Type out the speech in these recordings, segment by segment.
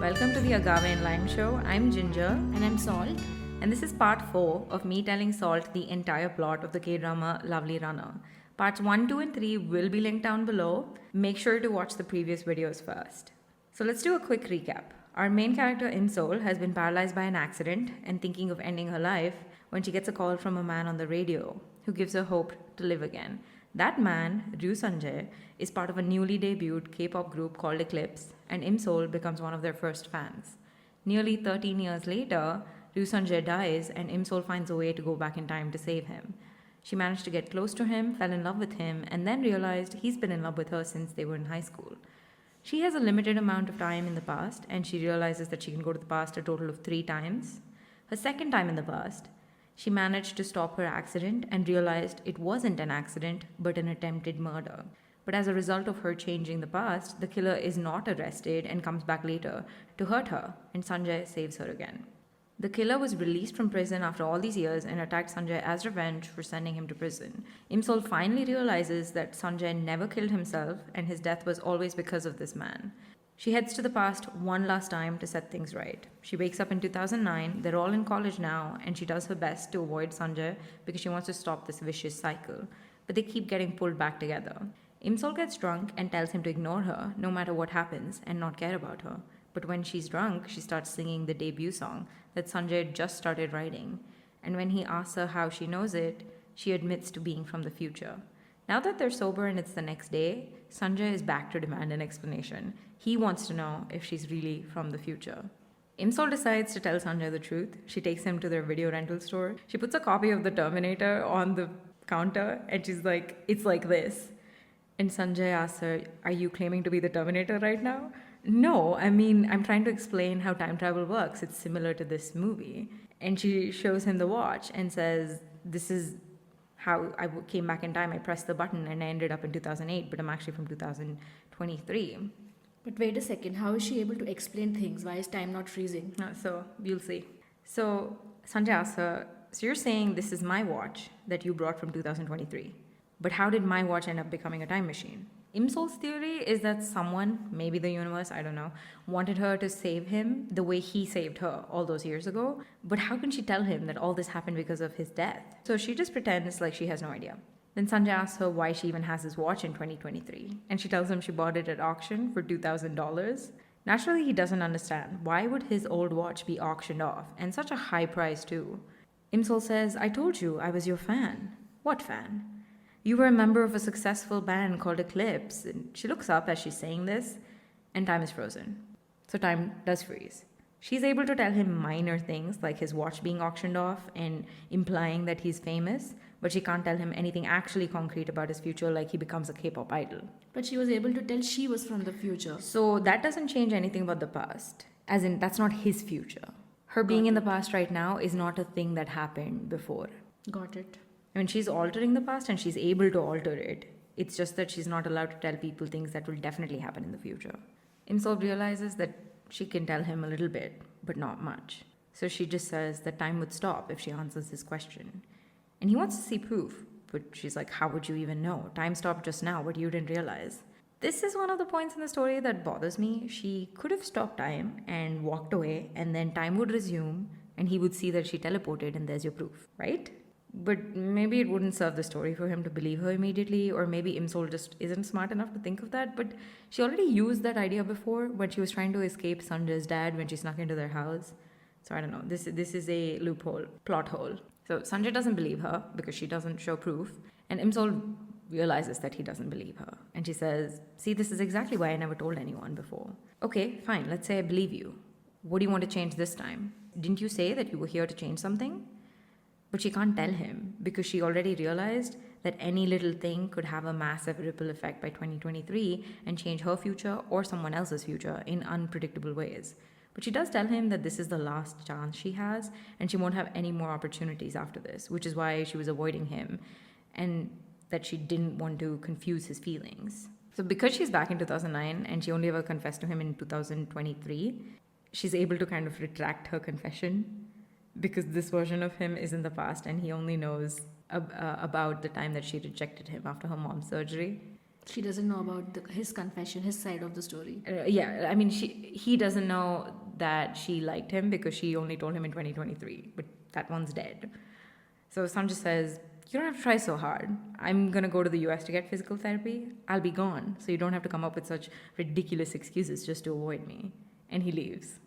Welcome to the Agave and Lime Show. I'm Ginger. And I'm Salt. And this is part 4 of me telling Salt the entire plot of the Kdrama Lovely Runner. Parts 1, 2, and 3 will be linked down below. Make sure to watch the previous videos first. So let's do a quick recap. Our main character Jae and Sol has been paralyzed by an accident and thinking of ending her life when she gets a call from a man on the radio who gives her hope to live again. That man, Ryu Sanjay, is part of a newly debuted K-pop group called Eclipse, and Im Sol becomes one of their first fans. Nearly 13 years later, Ryu Sanjay dies and Im Sol finds a way to go back in time to save him. She managed to get close to him, fell in love with him, and then realized he's been in love with her since they were in high school. She has a limited amount of time in the past, and she realizes that she can go to the past a total of 3 times. Her second time in the past, she managed to stop her accident and realized it wasn't an accident but an attempted murder. But as a result of her changing the past, the killer is not arrested and comes back later to hurt her, and Sanjay saves her again. The killer was released from prison after all these years and attacked Sanjay as revenge for sending him to prison. Im Sol finally realizes that Sanjay never killed himself and his death was always because of this man. She heads to the past one last time to set things right. She wakes up in 2009, they're all in college now, and she does her best to avoid Sanjay because she wants to stop this vicious cycle. But they keep getting pulled back together. Im Sol gets drunk and tells him to ignore her, no matter what happens, and not care about her. But when she's drunk, she starts singing the debut song that Sanjay just started writing. And when he asks her how she knows it, she admits to being from the future. Now that they're sober and it's the next day, Sanjay is back to demand an explanation. He wants to know if she's really from the future. Im Sol decides to tell Sanjay the truth. She takes him to their video rental store. She puts a copy of the Terminator on the counter and she's like, "It's like this." And Sanjay asks her, "Are you claiming to be the Terminator right now?" "No, I'm trying to explain how time travel works. It's similar to this movie." And she shows him the watch and says, "This is how I came back in time. I pressed the button and I ended up in 2008, but I'm actually from 2023. But wait a second, how is she able to explain things? Why is time not freezing? So you'll see. So Sanjay asks her, "So you're saying this is my watch that you brought from 2023. But how did my watch end up becoming a time machine?" Im Sol's theory is that someone, maybe the universe, I don't know, wanted her to save him the way he saved her all those years ago. But how can she tell him that all this happened because of his death? So she just pretends like she has no idea. Then Sanjay asks her why she even has his watch in 2023. And she tells him she bought it at auction for $2,000. Naturally, he doesn't understand. Why would his old watch be auctioned off? And such a high price, too. Im Sol says, "I told you I was your fan." "What fan?" "You were a member of a successful band called Eclipse." And she looks up as she's saying this, and time is frozen. So time does freeze. She's able to tell him minor things like his watch being auctioned off and implying that he's famous, but she can't tell him anything actually concrete about his future, like he becomes a K-pop idol. But she was able to tell she was from the future. So that doesn't change anything about the past. As in, that's not his future. Her being in the past right now is not a thing that happened before. Got it. I mean, she's altering the past and she's able to alter it. It's just that she's not allowed to tell people things that will definitely happen in the future. Im Sol realizes that she can tell him a little bit, but not much. So she just says that time would stop if she answers his question. And he wants to see proof, but she's like, "How would you even know? Time stopped just now, but you didn't realize." This is one of the points in the story that bothers me. She could have stopped time and walked away, and then time would resume, and he would see that she teleported, and there's your proof, right? But maybe it wouldn't serve the story for him to believe her immediately, or maybe Im Sol just isn't smart enough to think of that. But she already used that idea before when she was trying to escape Sanjay's dad when she snuck into their house. So I don't know. This is a loophole, plot hole. So Sanjay doesn't believe her because she doesn't show proof, and Im Sol realizes that he doesn't believe her. And she says, "See, this is exactly why I never told anyone before." "Okay, fine. Let's say I believe you. What do you want to change this time? Didn't you say that you were here to change something?" But she can't tell him because she already realized that any little thing could have a massive ripple effect by 2023 and change her future or someone else's future in unpredictable ways. But she does tell him that this is the last chance she has and she won't have any more opportunities after this, which is why she was avoiding him and that she didn't want to confuse his feelings. So because she's back in 2009 and she only ever confessed to him in 2023, she's able to kind of retract her confession because this version of him is in the past and he only knows about the time that she rejected him after her mom's surgery. She doesn't know about his confession, his side of the story. Yeah, I mean, he doesn't know that she liked him because she only told him in 2023, but that one's dead. So Sanjay says, "You don't have to try so hard. I'm gonna go to the US to get physical therapy. I'll be gone, so you don't have to come up with such ridiculous excuses just to avoid me." And he leaves.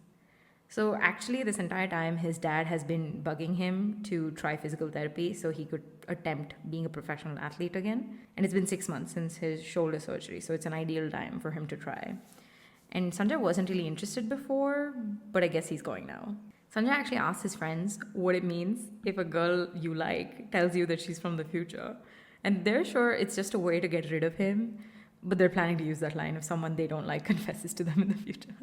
So actually, this entire time, his dad has been bugging him to try physical therapy so he could attempt being a professional athlete again. And it's been 6 months since his shoulder surgery, so it's an ideal time for him to try. And Sanjay wasn't really interested before, but I guess he's going now. Sanjay actually asks his friends what it means if a girl you like tells you that she's from the future. And they're sure it's just a way to get rid of him, but they're planning to use that line if someone they don't like confesses to them in the future.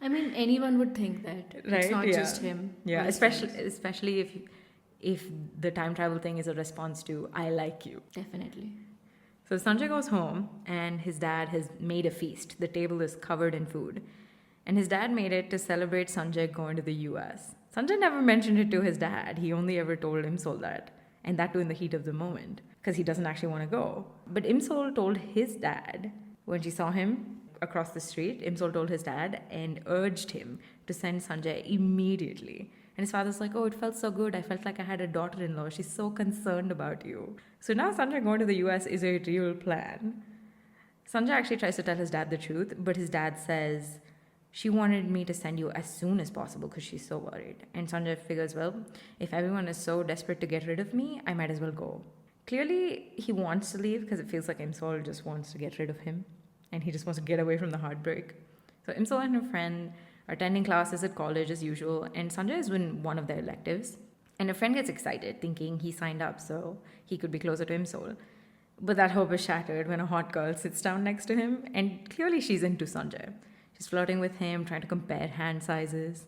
I mean, anyone would think that. Right? It's not Yeah. just him. Yeah, or his especially friends. especially if the time travel thing is a response to "I like you." Definitely. So Sanjay goes home and his dad has made a feast. The table is covered in food. And his dad made it to celebrate Sanjay going to the US. Sanjay never mentioned it to his dad. He only ever told Imsol that. And that too in the heat of the moment. Because he doesn't actually want to go. But Imsol told his dad when she saw him across the street. Imsol told his dad and urged him to send Sanjay immediately. And his father's like, "Oh, it felt so good. I felt like I had a daughter-in-law. She's so concerned about you." So now Sanjay going to the US is a real plan. Sanjay actually tries to tell his dad the truth, but his dad says, "She wanted me to send you as soon as possible because she's so worried." And Sanjay figures, well, if everyone is so desperate to get rid of me, I might as well go. Clearly, he wants to leave because it feels like Imsol just wants to get rid of him. And he just wants to get away from the heartbreak. So Imsol and her friend are attending classes at college as usual, and Sanjay is in one of their electives. And her friend gets excited, thinking he signed up so he could be closer to Imsol. But that hope is shattered when a hot girl sits down next to him, and clearly she's into Sanjay. She's flirting with him, trying to compare hand sizes.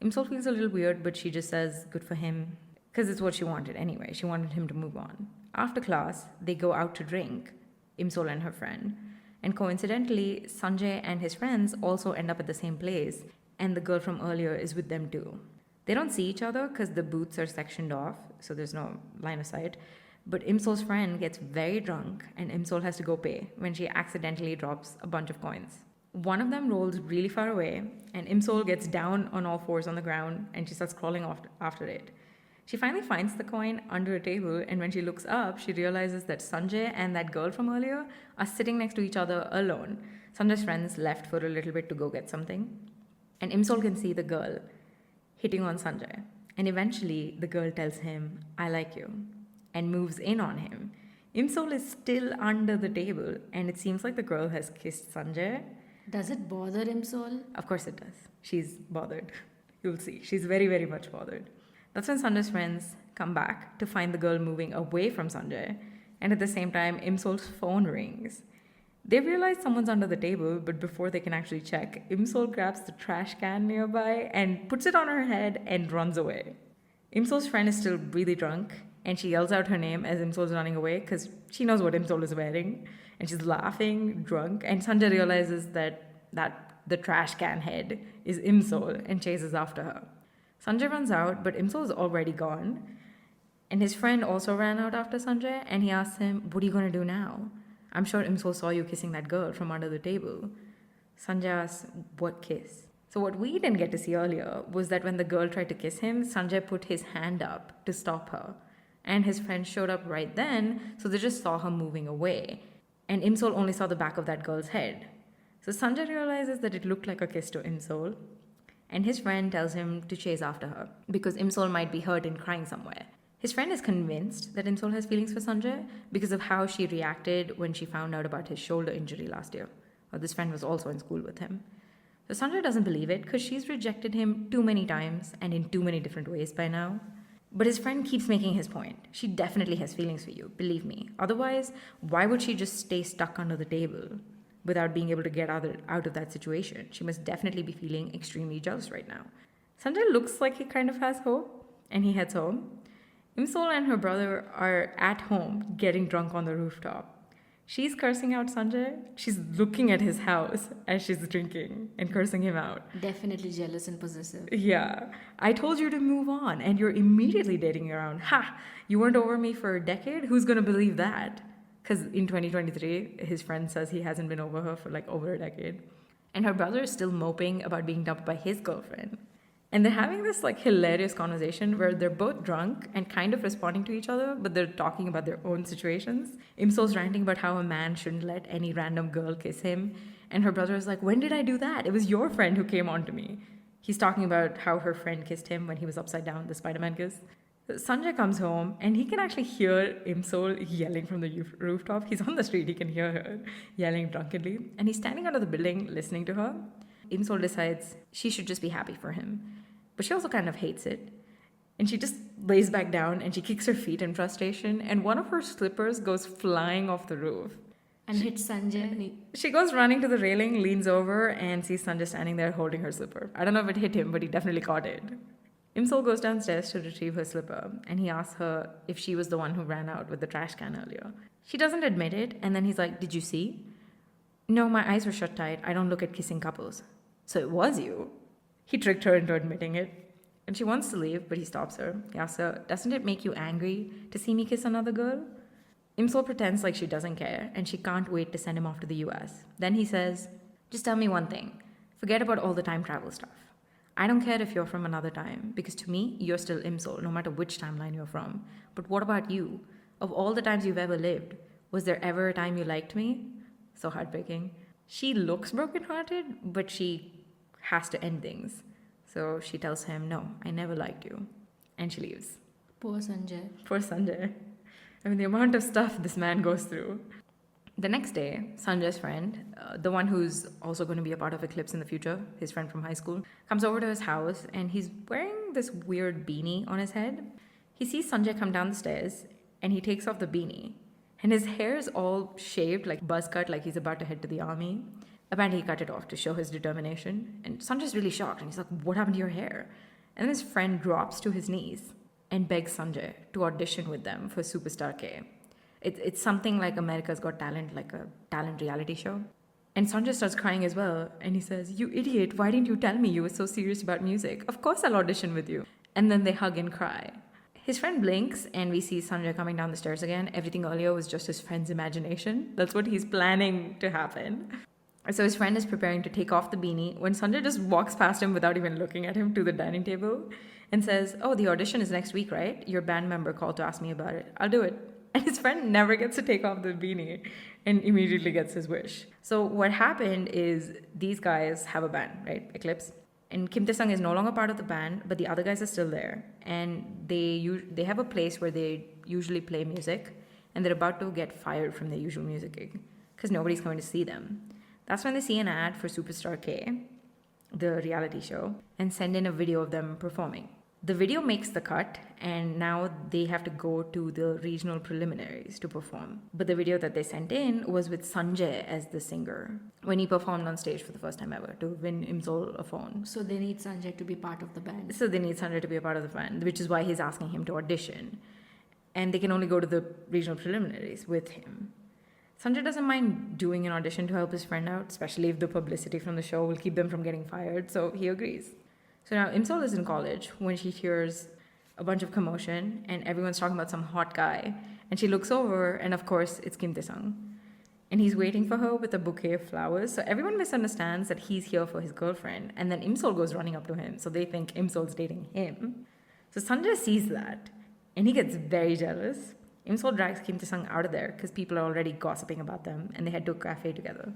Imsol feels a little weird, but she just says good for him, because it's what she wanted anyway. She wanted him to move on. After class, they go out to drink, Imsol and her friend. And coincidentally, Sanjay and his friends also end up at the same place, and the girl from earlier is with them too. They don't see each other because the booths are sectioned off, so there's no line of sight. But Imsol's friend gets very drunk, and Imsol has to go pay when she accidentally drops a bunch of coins. One of them rolls really far away, and Imsol gets down on all fours on the ground, and she starts crawling off after it. She finally finds the coin under a table, and when she looks up, she realizes that Sanjay and that girl from earlier are sitting next to each other alone. Sanjay's friends left for a little bit to go get something. And Imsol can see the girl hitting on Sanjay. And eventually, the girl tells him, "I like you," and moves in on him. Imsol is still under the table, and it seems like the girl has kissed Sanjay. Does it bother him, Sol? Of course it does. She's bothered. You'll see. She's very, very much bothered. That's when Sanjay's friends come back to find the girl moving away from Sanjay, and at the same time, Imsol's phone rings. They realize someone's under the table, but before they can actually check, Imsol grabs the trash can nearby and puts it on her head and runs away. Imsol's friend is still really drunk, and she yells out her name as Imsol's running away because she knows what Imsol is wearing, and she's laughing, drunk, and Sanjay realizes that the trash can head is Imsol and chases after her. Sanjay runs out, but Imsol is already gone. And his friend also ran out after Sanjay, and he asks him, "What are you going to do now? I'm sure Imsol saw you kissing that girl from under the table." Sanjay asks, "What kiss?" So what we didn't get to see earlier was that when the girl tried to kiss him, Sanjay put his hand up to stop her. And his friend showed up right then, so they just saw her moving away. And Imsol only saw the back of that girl's head. So Sanjay realizes that it looked like a kiss to Imsol. And his friend tells him to chase after her because Imsol might be hurt and crying somewhere. His friend is convinced that Imsol has feelings for Sanjay because of how she reacted when she found out about his shoulder injury last year. Well, this friend was also in school with him. So Sanjay doesn't believe it because she's rejected him too many times and in too many different ways by now. But his friend keeps making his point. She definitely has feelings for you, believe me. Otherwise, why would she just stay stuck under the table without being able to get out of that situation? She must definitely be feeling extremely jealous right now. Sanjay looks like he kind of has hope, and he heads home. Imsol and her brother are at home getting drunk on the rooftop. She's cursing out Sanjay. She's looking at his house as she's drinking and cursing him out. Definitely jealous and possessive. Yeah, "I told you to move on and you're immediately dating around. Ha! You weren't over me for a decade? Who's gonna believe that?" Because in 2023, his friend says he hasn't been over her for like over a decade. And her brother is still moping about being dumped by his girlfriend. And they're having this like hilarious conversation where they're both drunk and kind of responding to each other, but they're talking about their own situations. Imsol's ranting about how a man shouldn't let any random girl kiss him. And her brother is like, when did I do that? It was your friend who came on to me. He's talking about how her friend kissed him when he was upside down, the Spider-Man kiss. Sanjay comes home and he can actually hear Imsol yelling from the rooftop. He's on the street, he can hear her yelling drunkenly. And he's standing under the building listening to her. Imsol decides she should just be happy for him. But she also kind of hates it. And she just lays back down and she kicks her feet in frustration. And one of her slippers goes flying off the roof. And hits Sanjay. And She goes running to the railing, leans over, and sees Sanjay standing there holding her slipper. I don't know if it hit him, but he definitely caught it. Imsol goes downstairs to retrieve her slipper, and he asks her if she was the one who ran out with the trash can earlier. She doesn't admit it, and then he's like, "Did you see?" "No, my eyes were shut tight. I don't look at kissing couples." "So it was you." He tricked her into admitting it, and she wants to leave, but he stops her. He asks her, "Doesn't it make you angry to see me kiss another girl?" Imsol pretends like she doesn't care, and she can't wait to send him off to the US. Then he says, "Just tell me one thing. Forget about all the time travel stuff. I don't care if you're from another time, because to me, you're still Imsol, no matter which timeline you're from. But what about you? Of all the times you've ever lived, was there ever a time you liked me?" So heartbreaking. She looks brokenhearted, but she has to end things. So she tells him, "No, I never liked you." And she leaves. poor Sanjay. Poor Sanjay. I mean, the amount of stuff this man goes through. The next day, Sanjay's friend, the one who's also going to be a part of Eclipse in the future, his friend from high school, comes over to his house and he's wearing this weird beanie on his head. He sees Sanjay come down the stairs and he takes off the beanie. And his hair is all shaved, like buzz cut, like he's about to head to the army. Apparently, he cut it off to show his determination. And Sanjay's really shocked and he's like, "What happened to your hair?" And then his friend drops to his knees and begs Sanjay to audition with them for Superstar K. It's something like America's Got Talent, like a talent reality show. And Sanjay starts crying as well. And he says, "You idiot, why didn't you tell me you were so serious about music? Of course I'll audition with you." And then they hug and cry. His friend blinks and we see Sanjay coming down the stairs again. Everything earlier was just his friend's imagination. That's what he's planning to happen. So his friend is preparing to take off the beanie when Sanjay just walks past him without even looking at him to the dining table and says, "Oh, the audition is next week, right? Your band member called to ask me about it. I'll do it." And his friend never gets to take off the beanie and immediately gets his wish. So what happened is these guys have a band, right? Eclipse. And Kim Tae-sung is no longer part of the band, but the other guys are still there. And they have a place where they usually play music, and they're about to get fired from their usual music gig because nobody's coming to see them. That's when they see an ad for Superstar K, the reality show, and send in a video of them performing. The video makes the cut, and now they have to go to the regional preliminaries to perform. But the video that they sent in was with Sanjay as the singer when he performed on stage for the first time ever to win Imsol a phone. So they need Sanjay to be part of the band. So they need Sanjay to be a part of the band, which is why he's asking him to audition. And they can only go to the regional preliminaries with him. Sanjay doesn't mind doing an audition to help his friend out, especially if the publicity from the show will keep them from getting fired, so he agrees. So now Imsol is in college when she hears a bunch of commotion and everyone's talking about some hot guy. And she looks over and of course it's Kim Tae-sung. And he's waiting for her with a bouquet of flowers. So everyone misunderstands that he's here for his girlfriend. And then Imsol goes running up to him. So they think Imsol's dating him. So Sanjay sees that and he gets very jealous. Imsol drags Kim Tae-sung out of there because people are already gossiping about them and they head to a cafe together.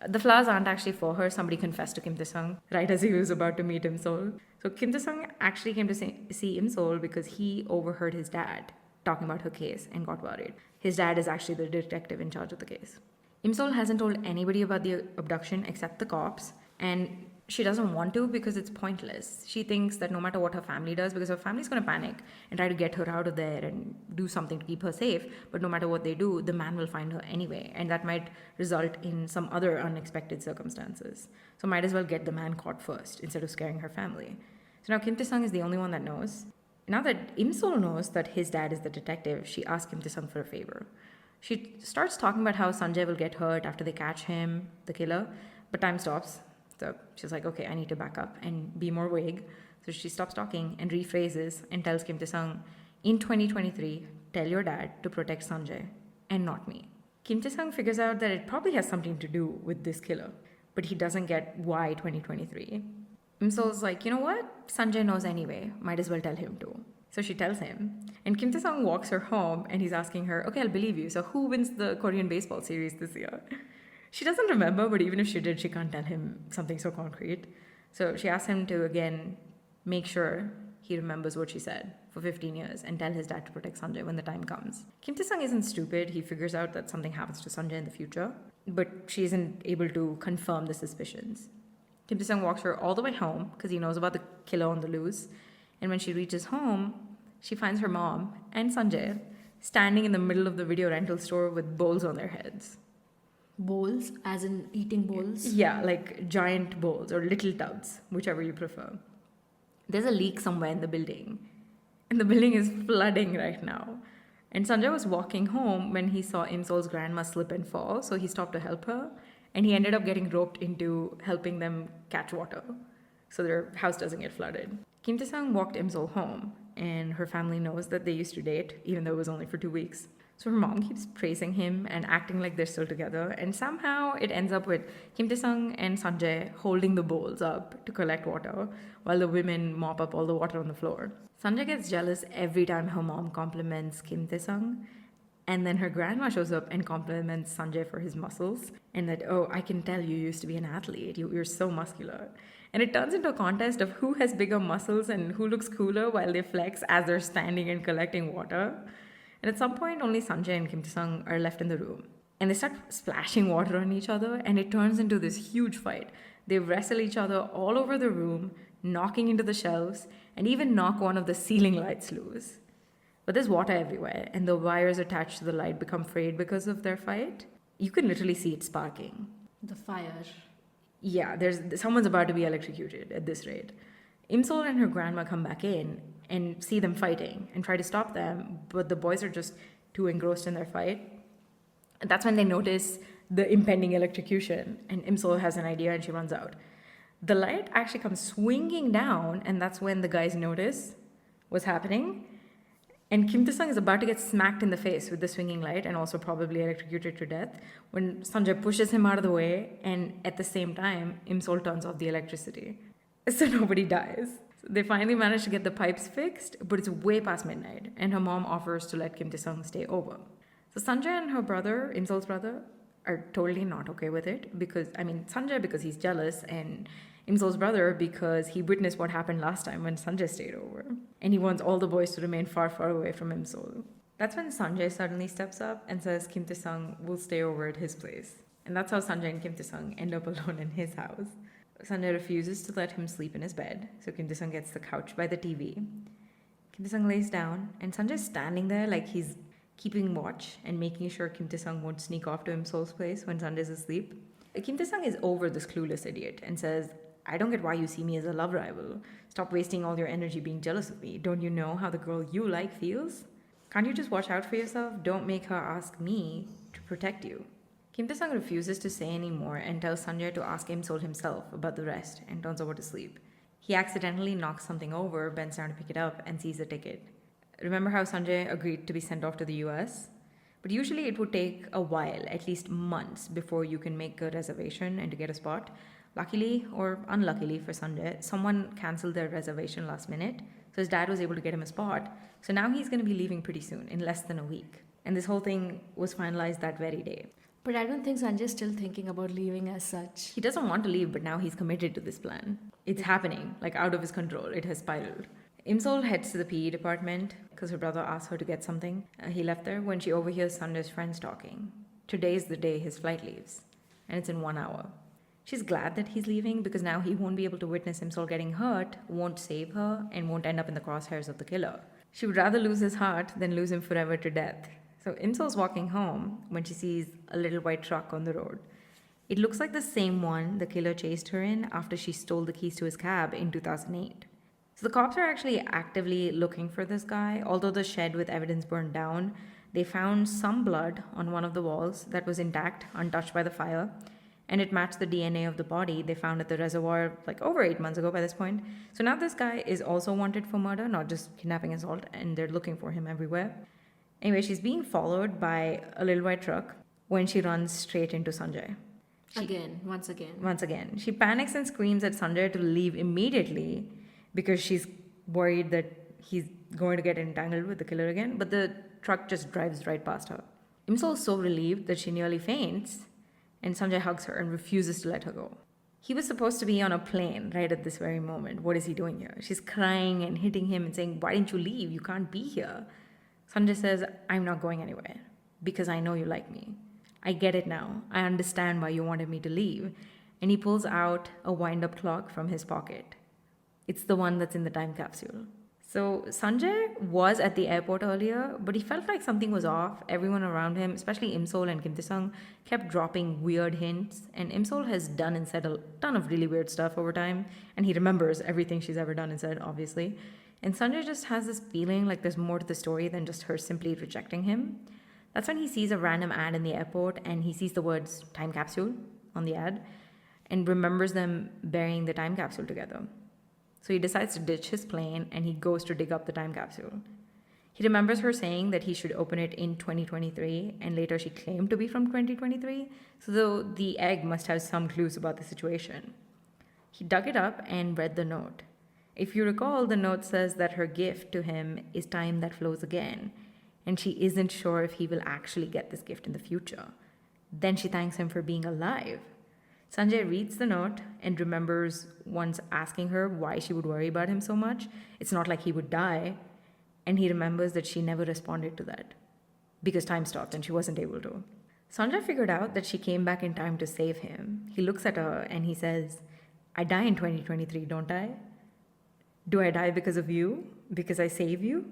The flowers aren't actually for her. Somebody confessed to Kim Tae-sung right as he was about to meet Imsol. So Kim Tae-sung actually came to see Imsol because he overheard his dad talking about her case and got worried. His dad is actually the detective in charge of the case. Imsol hasn't told anybody about the abduction except the cops, and she doesn't want to because it's pointless. She thinks that no matter what her family does, because her family's going to panic and try to get her out of there and do something to keep her safe, but no matter what they do, the man will find her anyway, and that might result in some other unexpected circumstances. So might as well get the man caught first instead of scaring her family. So now Kim Tae-sung is the only one that knows. Now that Imsol knows that his dad is the detective, she asks Kim Tae-sung for a favor. She starts talking about how Sanjay will get hurt after they catch him, the killer, but time stops. So she's like, "Okay, I need to back up and be more vague." So she stops talking and rephrases and tells Kim Tae-sung, "In 2023, tell your dad to protect Sanjay and not me." Kim Tae-sung figures out that it probably has something to do with this killer, but he doesn't get why 2023. Sol's like, you know what? Sanjay knows anyway. Might as well tell him too. So she tells him. And Kim Tae-sung walks her home and he's asking her, okay, I'll believe you. So who wins the Korean baseball series this year? She doesn't remember, but even if she did, she can't tell him something so concrete. So she asks him to, again, make sure he remembers what she said for 15 years and tell his dad to protect Sanjay when the time comes. Kim Tae-sung isn't stupid. He figures out that something happens to Sanjay in the future, but she isn't able to confirm the suspicions. Kim Tae-sung walks her all the way home because he knows about the killer on the loose. And when she reaches home, she finds her mom and Sanjay standing in the middle of the video rental store with bowls on their heads. Bowls, as in eating bowls? Yeah, like giant bowls or little tubs, whichever you prefer. There's a leak somewhere in the building, and the building is flooding right now. And Sanjay was walking home when he saw Sol's grandma slip and fall, so he stopped to help her, and he ended up getting roped into helping them catch water, so their house doesn't get flooded. Kim Tae-sung walked Sol home, and her family knows that they used to date, even though it was only for 2 weeks. So her mom keeps praising him and acting like they're still together, and somehow it ends up with Kim Tae-sung and Sanjay holding the bowls up to collect water while the women mop up all the water on the floor. Sanjay gets jealous every time her mom compliments Kim Tae-sung, and then her grandma shows up and compliments Sanjay for his muscles and that, oh, I can tell you used to be an athlete, you're so muscular. And it turns into a contest of who has bigger muscles and who looks cooler while they flex as they're standing and collecting water. And at some point, only Sanjay and Kim Tae-sung are left in the room. And they start splashing water on each other, and it turns into this huge fight. They wrestle each other all over the room, knocking into the shelves, and even knock one of the ceiling lights loose. But there's water everywhere, and the wires attached to the light become frayed because of their fight. You can literally see it sparking. The fire. Yeah, someone's about to be electrocuted at this rate. Sol and her grandma come back in and see them fighting and try to stop them, but the boys are just too engrossed in their fight. And that's when they notice the impending electrocution, and Sol has an idea and she runs out. The light actually comes swinging down, and that's when the guys notice what's happening. And Kim Tae-sung is about to get smacked in the face with the swinging light and also probably electrocuted to death when Sanjay pushes him out of the way, and at the same time, Sol turns off the electricity. So nobody dies. So they finally manage to get the pipes fixed, but it's way past midnight, and her mom offers to let Kim Tae-sung stay over. So Sanjay and her brother, Sol's brother, are totally not okay with it because, Sanjay because he's jealous, and Sol's brother because he witnessed what happened last time when Sanjay stayed over. And he wants all the boys to remain far, far away from Sol. That's when Sanjay suddenly steps up and says Kim Tae-sung will stay over at his place. And that's how Sanjay and Kim Tae-sung end up alone in his house. Sanjay refuses to let him sleep in his bed, so Kim Tae-sung gets the couch by the TV. Kim Tae-sung lays down, and Sanjay's standing there like he's keeping watch and making sure Kim Tae-sung won't sneak off to Sol's place when Sanjay's asleep. Kim Tae-sung is over this clueless idiot and says, I don't get why you see me as a love rival. Stop wasting all your energy being jealous of me. Don't you know how the girl you like feels? Can't you just watch out for yourself? Don't make her ask me to protect you. Kim Tae-sung refuses to say any more and tells Sanjay to ask Sol himself about the rest and turns over to sleep. He accidentally knocks something over, bends down to pick it up, and sees a ticket. Remember how Sanjay agreed to be sent off to the US? But usually it would take a while, at least months, before you can make a reservation and to get a spot. Luckily or unluckily for Sanjay, someone cancelled their reservation last minute, so his dad was able to get him a spot. So now he's going to be leaving pretty soon, in less than a week. And this whole thing was finalized that very day. But I don't think Sanjay's still thinking about leaving as such. He doesn't want to leave, but now he's committed to this plan. It's happening, like out of his control. It has spiraled. Sol heads to the PE department because her brother asked her to get something. He left there when she overhears Sanjay's friends talking. Today is the day his flight leaves, and it's in 1 hour. She's glad that he's leaving because now he won't be able to witness Sol getting hurt, won't save her, and won't end up in the crosshairs of the killer. She would rather lose his heart than lose him forever to death. So Sol's walking home when she sees a little white truck on the road. It looks like the same one the killer chased her in after she stole the keys to his cab in 2008. So the cops are actually actively looking for this guy. Although the shed with evidence burned down, they found some blood on one of the walls that was intact, untouched by the fire, and it matched the DNA of the body they found at the reservoir like over 8 months ago by this point. So now this guy is also wanted for murder, not just kidnapping and assault, and they're looking for him everywhere. Anyway, she's being followed by a little white truck when she runs straight into Sanjay. Once again. Once again, she panics and screams at Sanjay to leave immediately because she's worried that he's going to get entangled with the killer again, but the truck just drives right past her. Imsol is so relieved that she nearly faints, and Sanjay hugs her and refuses to let her go. He was supposed to be on a plane right at this very moment. What is he doing here? She's crying and hitting him and saying, "Why didn't you leave? You can't be here." Sanjay says, "I'm not going anywhere because I know you like me. I get it now. I understand why you wanted me to leave." And he pulls out a wind-up clock from his pocket. It's the one that's in the time capsule. So Sanjay was at the airport earlier, but he felt like something was off. Everyone around him, especially Imsol and Kim Tae-sung, kept dropping weird hints. And Imsol has done and said a ton of really weird stuff over time, and he remembers everything she's ever done and said, obviously. And Sanjay just has this feeling like there's more to the story than just her simply rejecting him. That's when he sees a random ad in the airport, and he sees the words time capsule on the ad and remembers them burying the time capsule together. So he decides to ditch his plane and he goes to dig up the time capsule. He remembers her saying that he should open it in 2023, and later she claimed to be from 2023, so the egg must have some clues about the situation. He dug it up and read the note. If you recall, the note says that her gift to him is time that flows again, and she isn't sure if he will actually get this gift in the future. Then she thanks him for being alive. Sanjay reads the note and remembers once asking her why she would worry about him so much. It's not like he would die. And he remembers that she never responded to that because time stopped and she wasn't able to. Sanjay figured out that she came back in time to save him. He looks at her and he says, "I die in 2023, don't I? Do I die because of you? Because I save you?"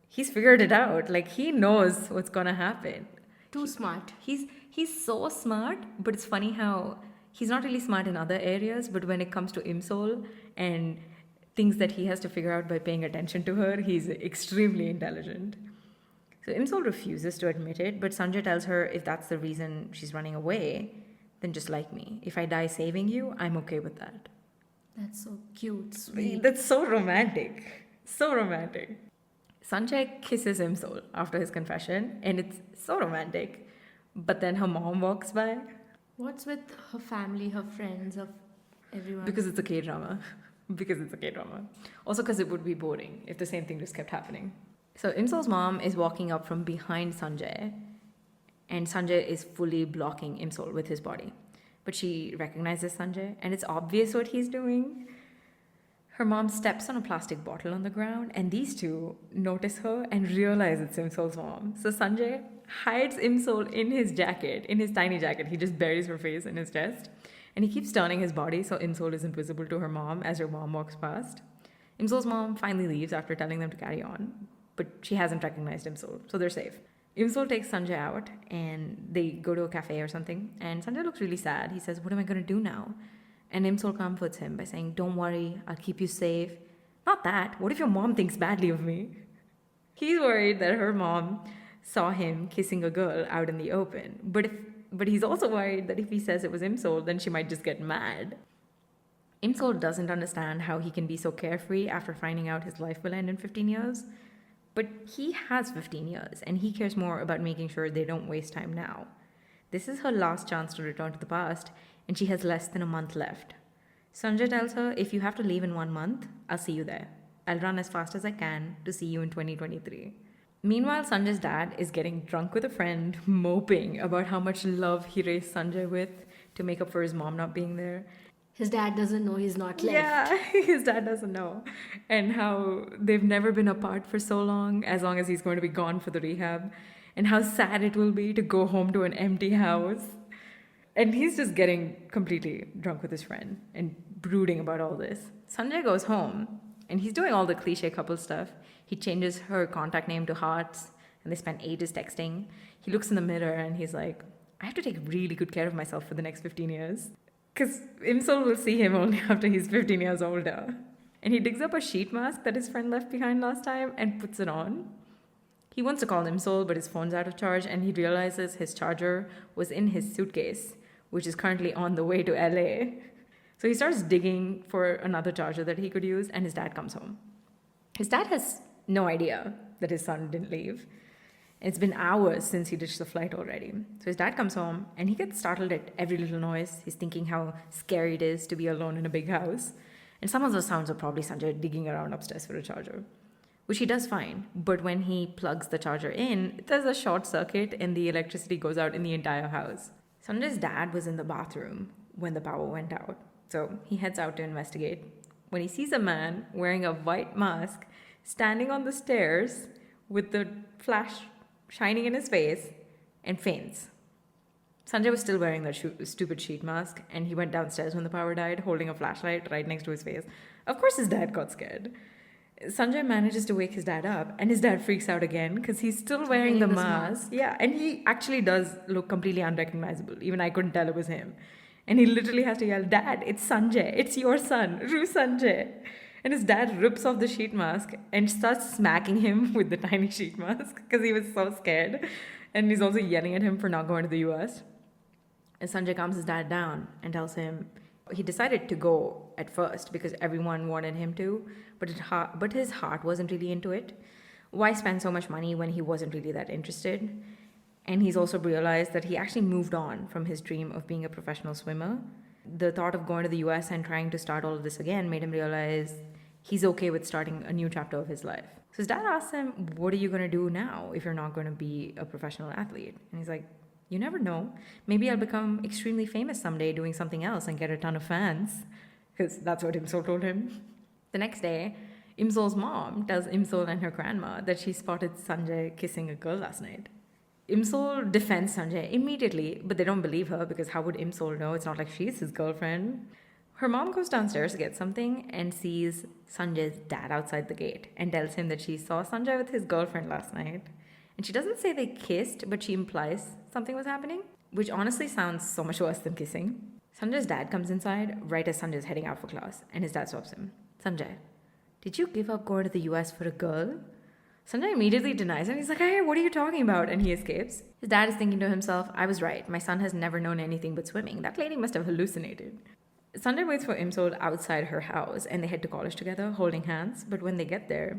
He's figured it out. Like, he knows what's gonna happen. Too smart. He's so smart, but it's funny how he's not really smart in other areas, but when it comes to Imsol and things that he has to figure out by paying attention to her, he's extremely intelligent. So Imsol refuses to admit it, but Sanjay tells her if that's the reason she's running away, then just like me. If I die saving you, I'm okay with that. That's so cute, sweet. That's so romantic. So romantic. Sanjay kisses Imsol after his confession, and it's so romantic. But then her mom walks by. What's with her family, her friends, of everyone? Because it's a K-drama. Because it's a K-drama. Also because it would be boring if the same thing just kept happening. So Imsol's mom is walking up from behind Sanjay, and Sanjay is fully blocking Imsol with his body. But she recognizes Sanjay, and it's obvious what he's doing. Her mom steps on a plastic bottle on the ground, and these two notice her and realize it's Imsol's mom. So Sanjay hides Imsol in his jacket, in his tiny jacket. He just buries her face in his chest. And he keeps turning his body so Imsol isn't visible to her mom as her mom walks past. Imsol's mom finally leaves after telling them to carry on, but she hasn't recognized Imsol, so they're safe. Imsol takes Sanjay out, and they go to a cafe or something, and Sanjay looks really sad. He says, "What am I going to do now?" And Imsol comforts him by saying, "Don't worry, I'll keep you safe." Not that. What if your mom thinks badly of me? He's worried that her mom saw him kissing a girl out in the open. But he's also worried that if he says it was Imsol, then she might just get mad. Imsol doesn't understand how he can be so carefree after finding out his life will end in 15 years. But he has 15 years, and he cares more about making sure they don't waste time now. This is her last chance to return to the past, and she has less than a month left. Sanjay tells her, "If you have to leave in 1 month, I'll see you there. I'll run as fast as I can to see you in 2023. Meanwhile, Sanjay's dad is getting drunk with a friend, moping about how much love he raised Sanjay with to make up for his mom not being there. His dad doesn't know he's not left. Yeah, his dad doesn't know. And how they've never been apart for so long as he's going to be gone for the rehab. And how sad it will be to go home to an empty house. And he's just getting completely drunk with his friend and brooding about all this. Sanjay goes home, and he's doing all the cliche couple stuff. He changes her contact name to Hearts, and they spend ages texting. He looks in the mirror and he's like, "I have to take really good care of myself for the next 15 years. Because Imsol will see him only after he's 15 years older." And he digs up a sheet mask that his friend left behind last time and puts it on. He wants to call Imsol, but his phone's out of charge, and he realizes his charger was in his suitcase, which is currently on the way to LA. So he starts digging for another charger that he could use, and his dad comes home. His dad has no idea that his son didn't leave. It's been hours since he ditched the flight already. So his dad comes home and he gets startled at every little noise. He's thinking how scary it is to be alone in a big house. And some of those sounds are probably Sanjay digging around upstairs for a charger, which he does fine. But when he plugs the charger in, there's a short circuit and the electricity goes out in the entire house. Sanjay's dad was in the bathroom when the power went out. So he heads out to investigate when he sees a man wearing a white mask standing on the stairs with the flash shining in his face and faints. Sanjay was still wearing that stupid sheet mask and he went downstairs when the power died holding a flashlight right next to his face. Of course his dad got scared. Sanjay manages to wake his dad up and his dad freaks out again because he's still wearing the mask. Yeah, and he actually does look completely unrecognizable. Even I couldn't tell it was him. And he literally has to yell, "Dad, it's Sanjay. It's your son, Ru Sanjay." And his dad rips off the sheet mask and starts smacking him with the tiny sheet mask because he was so scared. And he's also yelling at him for not going to the US. And Sanjay calms his dad down and tells him he decided to go at first because everyone wanted him to, but his heart wasn't really into it. Why spend so much money when he wasn't really that interested? And he's also realized that he actually moved on from his dream of being a professional swimmer. The thought of going to the US and trying to start all of this again made him realize he's okay with starting a new chapter of his life. So his dad asks him, "What are you going to do now if you're not going to be a professional athlete?" And he's like, "You never know. Maybe I'll become extremely famous someday doing something else and get a ton of fans." Because that's what Imsol told him. The next day, Imsol's mom tells Imsol and her grandma that she spotted Sanjay kissing a girl last night. Imsol defends Sanjay immediately, but they don't believe her because how would Imsol know? It's not like she's his girlfriend. Her mom goes downstairs to get something and sees Sanjay's dad outside the gate and tells him that she saw Sanjay with his girlfriend last night. And she doesn't say they kissed, but she implies something was happening, which honestly sounds so much worse than kissing. Sanjay's dad comes inside right as Sanjay's heading out for class, and his dad stops him. "Sanjay, did you give up going to the US for a girl?" Sanjay immediately denies it. And he's like, "Hey, what are you talking about?" And he escapes. His dad is thinking to himself, "I was right. My son has never known anything but swimming. That lady must have hallucinated." Sanjay waits for Imsol outside her house and they head to college together, holding hands. But when they get there,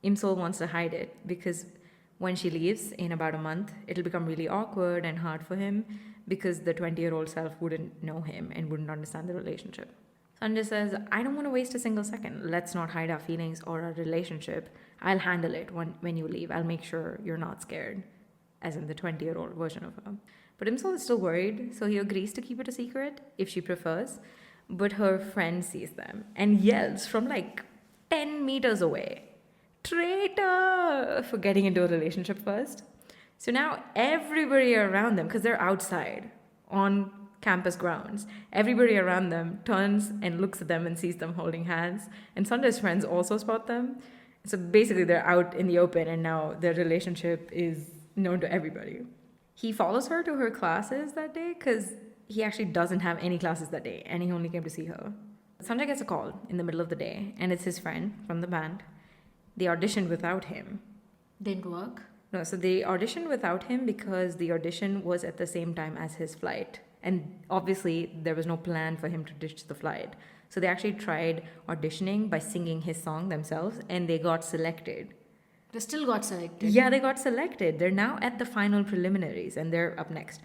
Imsol wants to hide it because when she leaves in about a month, it'll become really awkward and hard for him because the 20-year-old self wouldn't know him and wouldn't understand the relationship. Sanjay says, "I don't want to waste a single second. Let's not hide our feelings or our relationship. I'll handle it when you leave. I'll make sure you're not scared," as in the 20-year-old version of her. But Imsol is still worried, so he agrees to keep it a secret if she prefers. But her friend sees them and yells from like 10 meters away, "Traitor!" for getting into a relationship first. So now everybody around them, because they're outside on campus grounds, everybody around them turns and looks at them and sees them holding hands. And Sanjay's friends also spot them. So basically they're out in the open and now their relationship is known to everybody. He follows her to her classes that day because he actually doesn't have any classes that day and he only came to see her. Sanjay gets a call in the middle of the day and it's his friend from the band. They auditioned without him. Didn't work? No, so they auditioned without him because the audition was at the same time as his flight. And obviously there was no plan for him to ditch the flight. So they actually tried auditioning by singing his song themselves and they got selected. They still got selected. Yeah, they got selected. They're now at the final preliminaries and they're up next.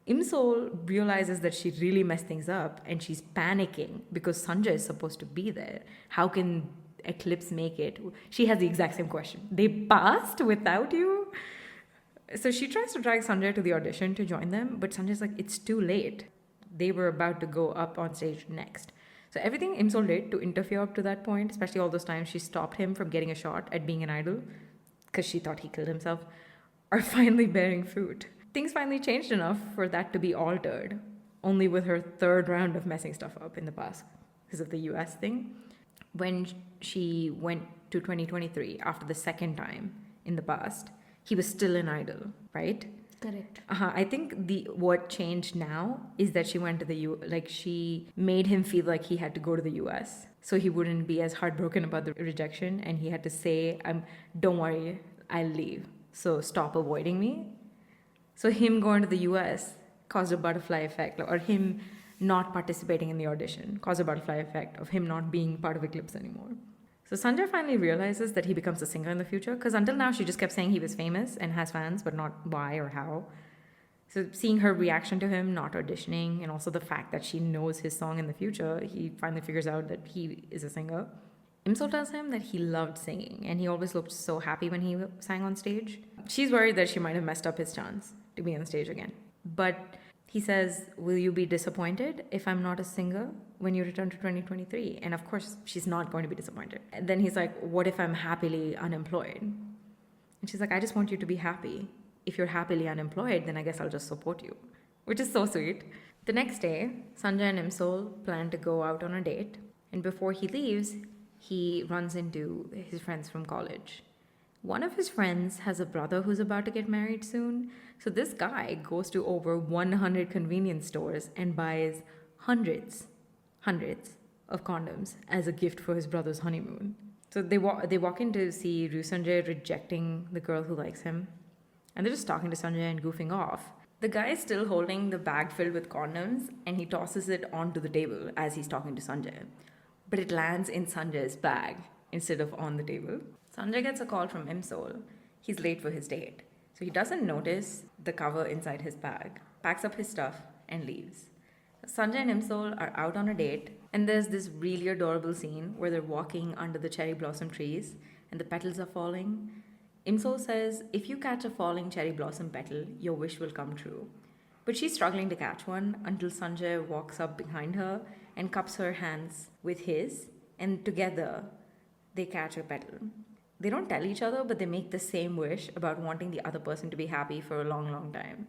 Imsol realizes that she really messed things up and she's panicking because Sanjay is supposed to be there. How can Eclipse make it? She has the exact same question. They passed without you? So she tries to drag Sanjay to the audition to join them, but Sanjay's like, it's too late. They were about to go up on stage next. So everything Imsol did to interfere up to that point, especially all those times she stopped him from getting a shot at being an idol, because she thought he killed himself, are finally bearing fruit. Things finally changed enough for that to be altered, only with her third round of messing stuff up in the past because of the US thing. When she went to 2023 after the second time in the past, he was still an idol, right? Correct. I think what changed now is that she went to she made him feel like he had to go to the US so he wouldn't be as heartbroken about the rejection, and he had to say, "Don't worry, I'll leave. So stop avoiding me." So him going to the US caused a butterfly effect, or him not participating in the audition caused a butterfly effect of him not being part of Eclipse anymore. So Sanjay finally realizes that he becomes a singer in the future, because until now she just kept saying he was famous and has fans, but not why or how. So seeing her reaction to him not auditioning, and also the fact that she knows his song in the future, he finally figures out that he is a singer. Imsol tells him that he loved singing and he always looked so happy when he sang on stage. She's worried that she might have messed up his chance to be on the stage again. But he says, "Will you be disappointed if I'm not a singer when you return to 2023?" And of course, she's not going to be disappointed. And then he's like, "What if I'm happily unemployed?" And she's like, "I just want you to be happy. If you're happily unemployed, then I guess I'll just support you," which is so sweet. The next day, Sanjay and Imsol plan to go out on a date. And before he leaves, he runs into his friends from college. One of his friends has a brother who's about to get married soon. So this guy goes to over 100 convenience stores and buys hundreds of condoms as a gift for his brother's honeymoon. So they walk in to see Ru Sanjay rejecting the girl who likes him. And they're just talking to Sanjay and goofing off. The guy is still holding the bag filled with condoms and he tosses it onto the table as he's talking to Sanjay. But it lands in Sanjay's bag instead of on the table. Sanjay gets a call from Imsol. He's late for his date. So he doesn't notice the cover inside his bag, packs up his stuff, and leaves. Sanjay and Imsol are out on a date, and there's this really adorable scene where they're walking under the cherry blossom trees and the petals are falling. Imsol says, "If you catch a falling cherry blossom petal, your wish will come true." But she's struggling to catch one until Sanjay walks up behind her and cups her hands with his, and together they catch a petal. They don't tell each other, but they make the same wish about wanting the other person to be happy for a long, long time.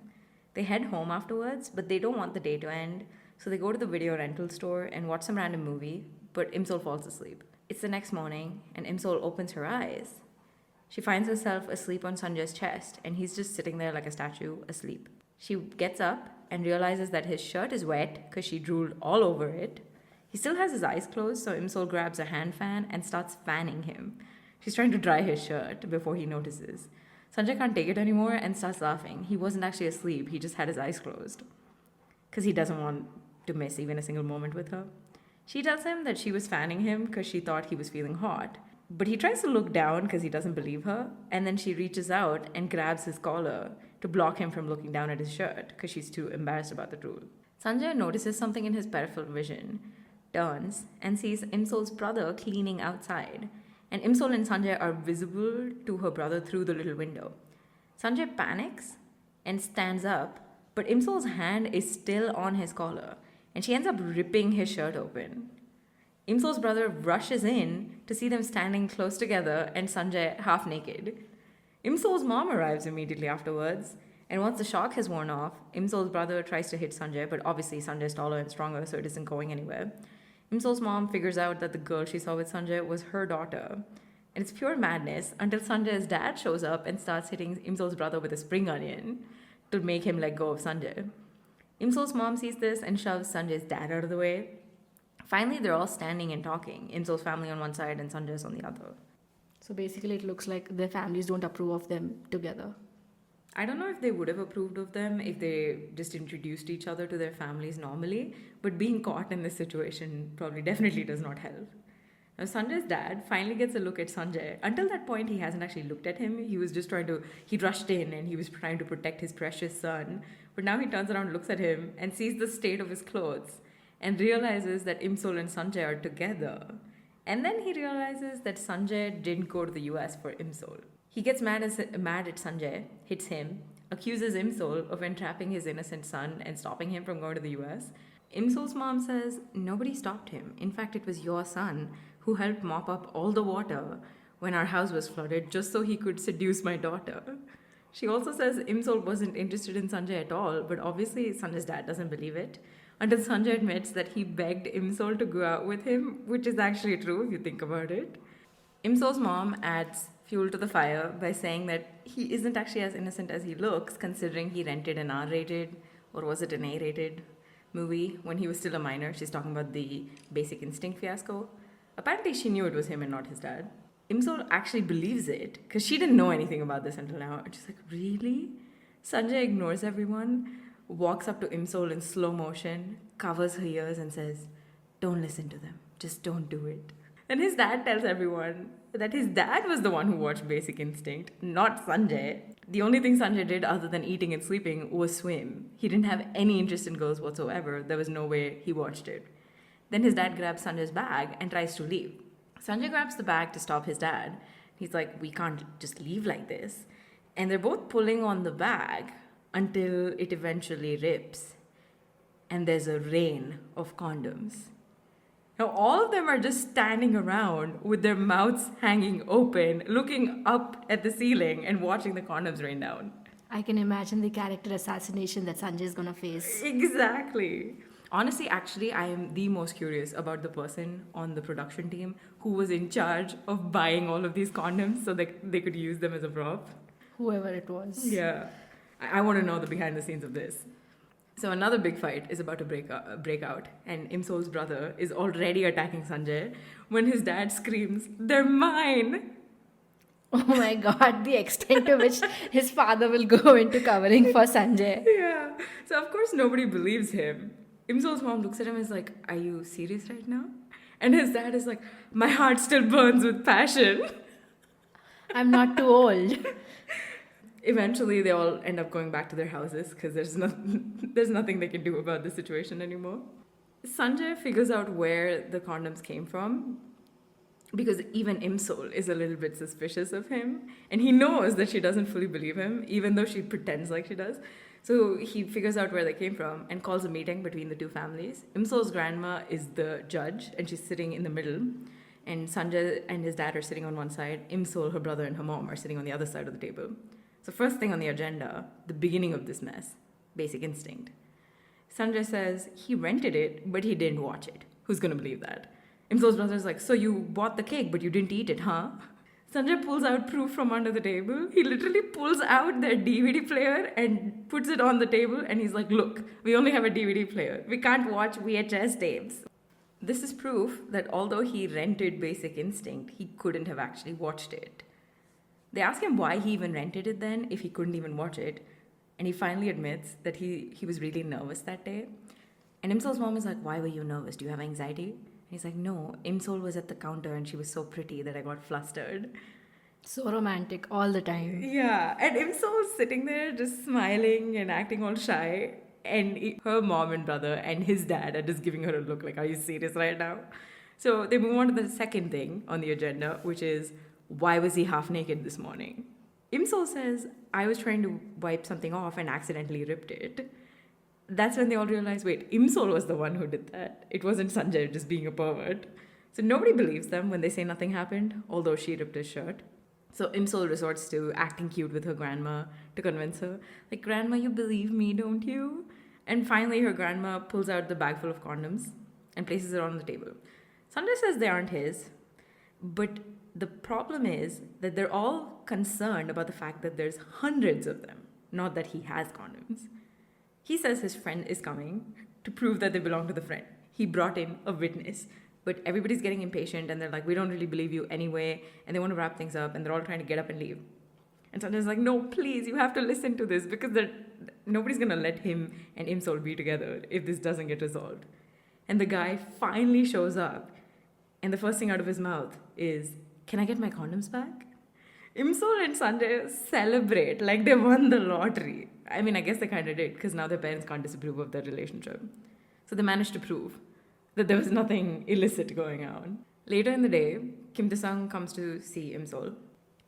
They head home afterwards, but they don't want the day to end, so they go to the video rental store and watch some random movie, but Imsol falls asleep. It's the next morning, and Imsol opens her eyes. She finds herself asleep on Sanjay's chest, and he's just sitting there like a statue, asleep. She gets up and realizes that his shirt is wet because she drooled all over it. He still has his eyes closed, so Imsol grabs a hand fan and starts fanning him. She's trying to dry his shirt before he notices. Sanjay can't take it anymore and starts laughing. He wasn't actually asleep, he just had his eyes closed. Because he doesn't want to miss even a single moment with her. She tells him that she was fanning him because she thought he was feeling hot. But he tries to look down because he doesn't believe her, and then she reaches out and grabs his collar to block him from looking down at his shirt because she's too embarrassed about the drool. Sanjay notices something in his peripheral vision, turns, and sees Imsol's brother cleaning outside. And Imsol and Sanjay are visible to her brother through the little window. Sanjay panics and stands up, but Imsol's hand is still on his collar, and she ends up ripping his shirt open. Imsol's brother rushes in to see them standing close together and Sanjay half naked. Imsol's mom arrives immediately afterwards, and once the shock has worn off, Imsol's brother tries to hit Sanjay, but obviously Sanjay's taller and stronger, so it isn't going anywhere. Imsol's mom figures out that the girl she saw with Sanjay was her daughter. And it's pure madness until Sanjay's dad shows up and starts hitting Imsol's brother with a spring onion to make him let go of Sanjay. Imsol's mom sees this and shoves Sanjay's dad out of the way. Finally, they're all standing and talking. Imsol's family on one side and Sanjay's on the other. So basically, it looks like their families don't approve of them together. I don't know if they would have approved of them if they just introduced each other to their families normally, but being caught in this situation probably definitely does not help. Now, Sanjay's dad finally gets a look at Sanjay. Until that point, he hasn't actually looked at him. He was just he rushed in and he was trying to protect his precious son. But now he turns around, looks at him, and sees the state of his clothes and realizes that Imsol and Sanjay are together. And then he realizes that Sanjay didn't go to the US for Imsol. He gets mad at Sanjay, hits him, accuses Imsol of entrapping his innocent son and stopping him from going to the US. Imsol's mom says, "Nobody stopped him. In fact, it was your son who helped mop up all the water when our house was flooded just so he could seduce my daughter." She also says Imsol wasn't interested in Sanjay at all, but obviously Sanjay's dad doesn't believe it until Sanjay admits that he begged Imsol to go out with him, which is actually true if you think about it. Imsol's mom adds fuel to the fire by saying that he isn't actually as innocent as he looks, considering he rented an R-rated, or was it an A-rated movie when he was still a minor. She's talking about the Basic Instinct fiasco. Apparently she knew it was him and not his dad. Imsol actually believes it because she didn't know anything about this until now. And she's like, "Really?" Sanjay ignores everyone, walks up to Imsol in slow motion, covers her ears and says, "Don't listen to them. Just don't do it." And his dad tells everyone that his dad was the one who watched Basic Instinct, not Sanjay. The only thing Sanjay did other than eating and sleeping was swim. He didn't have any interest in girls whatsoever. There was no way he watched it. Then his dad grabs Sanjay's bag and tries to leave. Sanjay grabs the bag to stop his dad. He's like, we can't just leave like this. And they're both pulling on the bag until it eventually rips. And there's a rain of condoms. Now, all of them are just standing around with their mouths hanging open, looking up at the ceiling and watching the condoms rain down. I can imagine the character assassination that Sanjay is gonna face. Exactly. Honestly, actually, I am the most curious about the person on the production team who was in charge of buying all of these condoms so that they could use them as a prop. Whoever it was. Yeah. I want to know the behind the scenes of this. So another big fight is about to break out, and Imsol's brother is already attacking Sanjay when his dad screams, "They're mine!" Oh my god, the extent to which his father will go into covering for Sanjay. Yeah. So of course nobody believes him. Imsol's mom looks at him and is like, "Are you serious right now?" And his dad is like, "My heart still burns with passion." I'm not too old. Eventually, they all end up going back to their houses because there's nothing they can do about the situation anymore. Sanjay figures out where the condoms came from because even Imsol is a little bit suspicious of him. And he knows that she doesn't fully believe him, even though she pretends like she does. So he figures out where they came from and calls a meeting between the two families. Imsol's grandma is the judge, and she's sitting in the middle. And Sanjay and his dad are sitting on one side. Imsol, her brother, and her mom are sitting on the other side of the table. So first thing on the agenda, the beginning of this mess, Basic Instinct. Sanjay says he rented it, but he didn't watch it. Who's going to believe that? Imsol's brother is like, so you bought the cake, but you didn't eat it, huh? Sanjay pulls out proof from under the table. He literally pulls out their DVD player and puts it on the table. And he's like, look, we only have a DVD player. We can't watch VHS tapes. This is proof that although he rented Basic Instinct, he couldn't have actually watched it. They ask him why he even rented it then if he couldn't even watch it. And he finally admits that he was really nervous that day. And Imsol's mom is like, why were you nervous? Do you have anxiety? And he's like, no, Imsol was at the counter and she was so pretty that I got flustered. So romantic all the time. Yeah, and Imsol's sitting there just smiling and acting all shy. And her mom and brother and his dad are just giving her a look like, are you serious right now? So they move on to the second thing on the agenda, which is, why was he half naked this morning? Imsol says, I was trying to wipe something off and accidentally ripped it. That's when they all realize, wait, Imsol was the one who did that. It wasn't Sanjay just being a pervert. So nobody believes them when they say nothing happened, although she ripped his shirt. So Imsol resorts to acting cute with her grandma to convince her, like, Grandma, you believe me, don't you? And finally, her grandma pulls out the bag full of condoms and places it on the table. Sanjay says they aren't his, but the problem is that they're all concerned about the fact that there's hundreds of them, not that he has condoms. He says his friend is coming to prove that they belong to the friend. He brought in a witness, but everybody's getting impatient and they're like, we don't really believe you anyway, and they want to wrap things up and they're all trying to get up and leave. And Sanjay's like, no, please, you have to listen to this because nobody's going to let him and Imsol be together if this doesn't get resolved. And the guy finally shows up, and the first thing out of his mouth is, can I get my condoms back? Imsol and Sanjay celebrate like they won the lottery. I mean, I guess they kind of did because now their parents can't disapprove of their relationship. So they managed to prove that there was nothing illicit going on. Later in the day, Kim Tae-sung comes to see Imsol.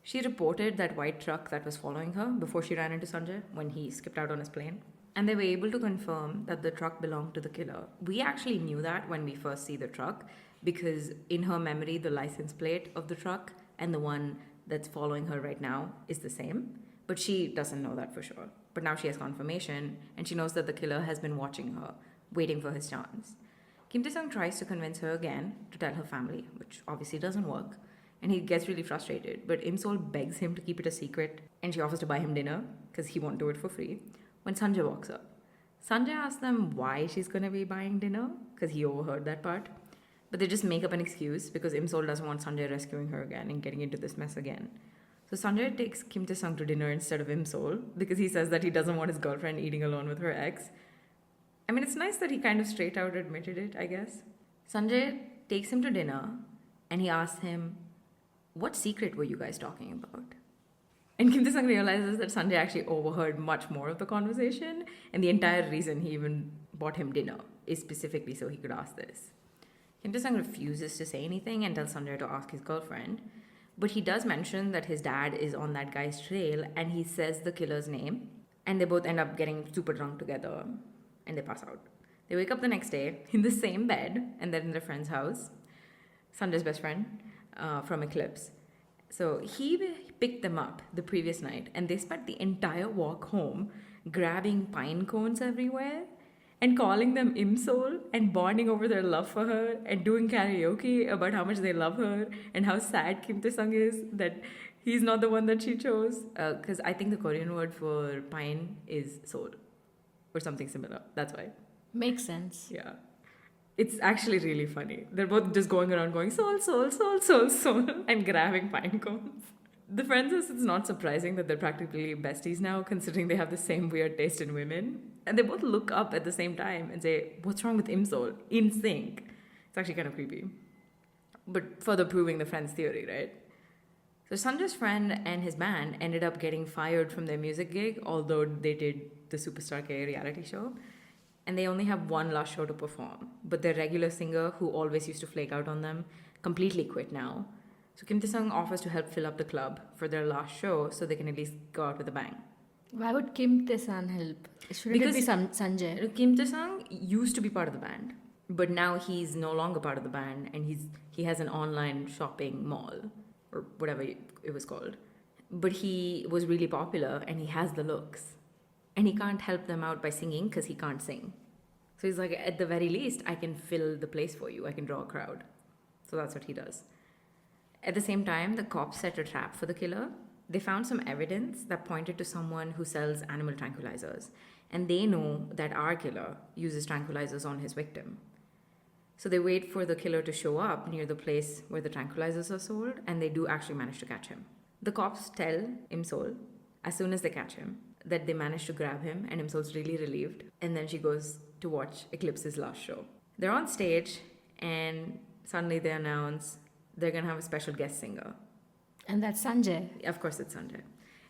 She reported that white truck that was following her before she ran into Sanjay when he skipped out on his plane. And they were able to confirm that the truck belonged to the killer. We actually knew that when we first see the truck because in her memory, the license plate of the truck and the one that's following her right now is the same. But she doesn't know that for sure. But now she has confirmation and she knows that the killer has been watching her, waiting for his chance. Kim Tae-sung tries to convince her again to tell her family, which obviously doesn't work. And he gets really frustrated. But Imsol begs him to keep it a secret and she offers to buy him dinner because he won't do it for free. When Sanjay walks up, Sanjay asks them why she's going to be buying dinner because he overheard that part. But they just make up an excuse because Imsol doesn't want Sanjay rescuing her again and getting into this mess again. So Sanjay takes Kim Tae-sung to dinner instead of Imsol because he says that he doesn't want his girlfriend eating alone with her ex. I mean, it's nice that he kind of straight out admitted it, I guess. Sanjay takes him to dinner and he asks him, "What secret were you guys talking about?" And Kim Tae-sung realizes that Sanjay actually overheard much more of the conversation, and the entire reason he even bought him dinner is specifically so he could ask this. Kim Tae-sung refuses to say anything and tells Sanjay to ask his girlfriend, but he does mention that his dad is on that guy's trail, and he says the killer's name, and they both end up getting super drunk together, and they pass out. They wake up the next day in the same bed, and they're in their friend's house, Sanjay's best friend from Eclipse. So he picked them up the previous night, and they spent the entire walk home grabbing pine cones everywhere and calling them Imsol and bonding over their love for her and doing karaoke about how much they love her and how sad Kim Tae-sung is that he's not the one that she chose. Because I think the Korean word for pine is sol or something similar. That's why. Makes sense. Yeah. It's actually really funny. They're both just going around going sol, sol, sol, sol, sol and grabbing pine cones. The friend says it's not surprising that they're practically besties now, considering they have the same weird taste in women. And they both look up at the same time and say, "What's wrong with Imsol?" In sync. It's actually kind of creepy. But further proving the friend's theory, right? So Sanjay's friend and his band ended up getting fired from their music gig, although they did the Superstar K reality show. And they only have one last show to perform. But their regular singer, who always used to flake out on them, completely quit now. So Kim Tae-sung offers to help fill up the club for their last show so they can at least go out with a bang. Why would Kim Tae-sung help? Shouldn't Because it be Sanjay? Kim Tae-sung used to be part of the band, but now he's no longer part of the band, and he has an online shopping mall or whatever it was called. But he was really popular, and he has the looks, and he can't help them out by singing because he can't sing. So he's like, at the very least, I can fill the place for you. I can draw a crowd. So that's what he does. At the same time, the cops set a trap for the killer. They found some evidence that pointed to someone who sells animal tranquilizers, and they know that our killer uses tranquilizers on his victim. So they wait for the killer to show up near the place where the tranquilizers are sold, and they do actually manage to catch him. The cops tell Imsol, as soon as they catch him, that they managed to grab him, and Imsol's really relieved, and then she goes to watch Eclipse's last show. They're on stage, and suddenly they announce they're going to have a special guest singer. And that's Sanjay. Of course, it's Sanjay.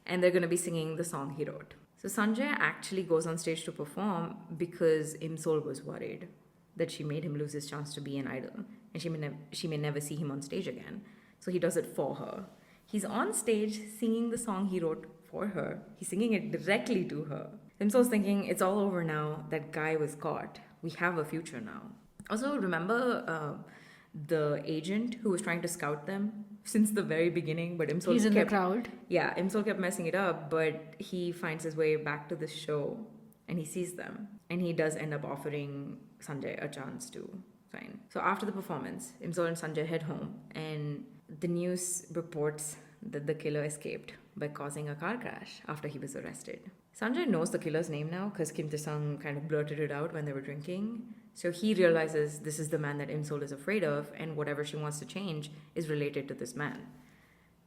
And they're going to be singing the song he wrote. So Sanjay actually goes on stage to perform because Imsol was worried that she made him lose his chance to be an idol, and she may never see him on stage again. So he does it for her. He's on stage singing the song he wrote for her. He's singing it directly to her. Imsol's thinking, it's all over now. That guy was caught. We have a future now. Also, remember the agent who was trying to scout them since the very beginning, but Imsol He's in the crowd. Yeah, Imsol kept messing it up, but he finds his way back to the show and he sees them. And he does end up offering Sanjay a chance to sign. So after the performance, Imsol and Sanjay head home, and the news reports that the killer escaped by causing a car crash after he was arrested. Sanjay knows the killer's name now because Kim Tae-sung kind of blurted it out when they were drinking. So he realizes this is the man that Imsol is afraid of, and whatever she wants to change is related to this man.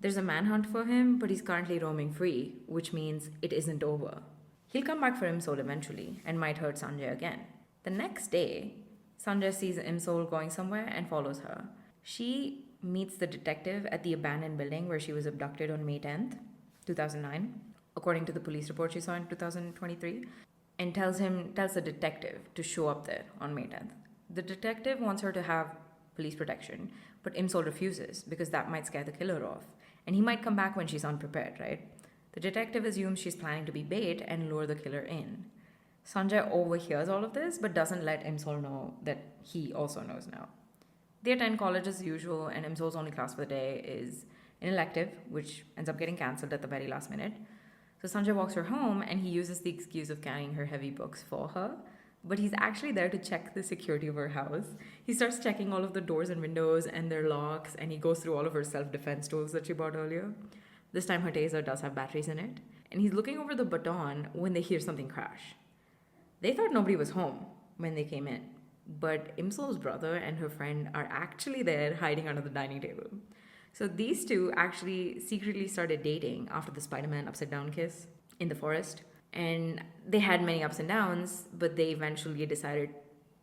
There's a manhunt for him, but he's currently roaming free, which means it isn't over. He'll come back for Imsol eventually and might hurt Sanjay again. The next day, Sanjay sees Imsol going somewhere and follows her. She meets the detective at the abandoned building where she was abducted on May 10th, 2009, according to the police report she saw in 2023, and tells the detective to show up there on May 10th. The detective wants her to have police protection, but Imsol refuses because that might scare the killer off, and he might come back when she's unprepared, right? The detective assumes she's planning to be bait and lure the killer in. Sanjay overhears all of this, but doesn't let Imsol know that he also knows now. They attend college as usual, and Imsol's only class for the day is an elective, which ends up getting cancelled at the very last minute. So Sanjay walks her home, and he uses the excuse of carrying her heavy books for her, but he's actually there to check the security of her house. He starts checking all of the doors and windows and their locks, and he goes through all of her self-defense tools that she bought earlier. This time her taser does have batteries in it, and he's looking over the baton when they hear something crash. They thought nobody was home when they came in, but Imsol's brother and her friend are actually there hiding under the dining table. So these two actually secretly started dating after the Spider-Man upside-down kiss in the forest. And they had many ups and downs, but they eventually decided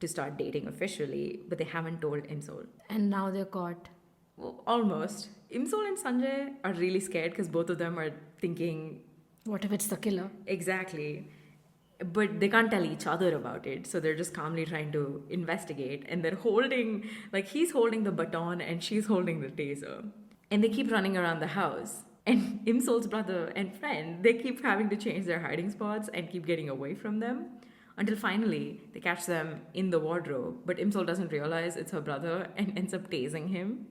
to start dating officially, but they haven't told Imsol. And now they're caught. Well, almost. Imsol and Sanjay are really scared because both of them are thinking What if it's the killer? exactly. But they can't tell each other about it, so they're just calmly trying to investigate. And they're holding, like, he's holding the baton and she's holding the taser. And they keep running around the house. And Imsol's brother and friend, they keep having to change their hiding spots and keep getting away from them until finally they catch them in the wardrobe. But Imsol doesn't realize it's her brother and ends up tasing him.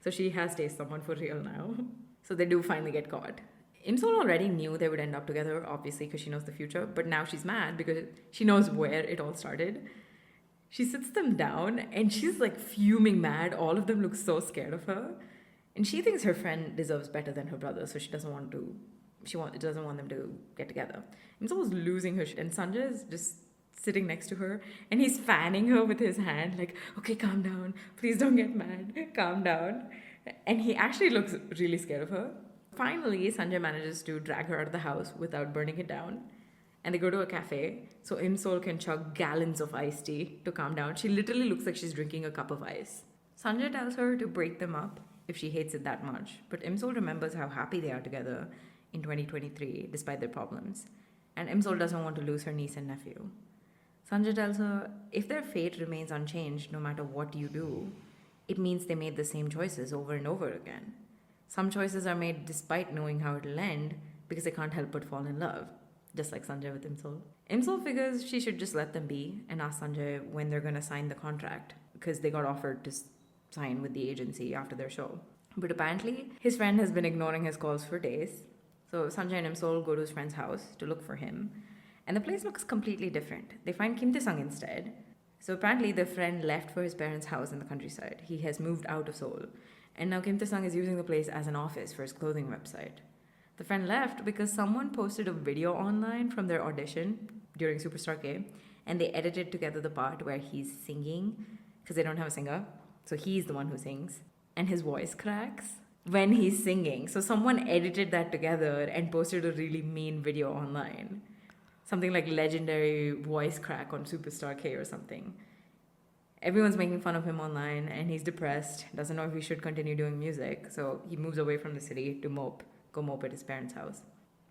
So she has tased someone for real now. So they do finally get caught. Imsol already knew they would end up together, obviously, because she knows the future, but now she's mad because she knows where it all started. She sits them down and she's like fuming mad. All of them look so scared of her. And she thinks her friend deserves better than her brother, so she doesn't want to. Doesn't want them to get together. Imsol's losing her shit, and Sanjay is just sitting next to her, and he's fanning her with his hand, like, "Okay, calm down. Please don't get mad. Calm down." And he actually looks really scared of her. Finally, Sanjay manages to drag her out of the house without burning it down. And they go to a cafe so Imsol can chug gallons of iced tea to calm down. She literally looks like she's drinking a cup of ice. Sanjay tells her to break them up if she hates it that much, but Imsol remembers how happy they are together in 2023 despite their problems. And Imsol doesn't want to lose her niece and nephew. Sanjay tells her if their fate remains unchanged no matter what you do, it means they made the same choices over and over again. Some choices are made despite knowing how it'll end because they can't help but fall in love, just like Sanjay with Imsol. Imsol figures she should just let them be and ask Sanjay when they're going to sign the contract because they got offered to sign with the agency after their show. But apparently, his friend has been ignoring his calls for days. So Sanjay and Imsol go to his friend's house to look for him. And the place looks completely different. They find Kim Tae-sung instead. So apparently, the friend left for his parents' house in the countryside. He has moved out of Seoul. And now Kim Tae-sung is using the place as an office for his clothing website. The friend left because someone posted a video online from their audition during Superstar K, and they edited together the part where he's singing because they don't have a singer. So he's the one who sings, and his voice cracks when he's singing. So someone edited that together and posted a really mean video online. Something like legendary voice crack on Superstar K or something. Everyone's making fun of him online and he's depressed, doesn't know if he should continue doing music, so he moves away from the city to go mope at his parents' house.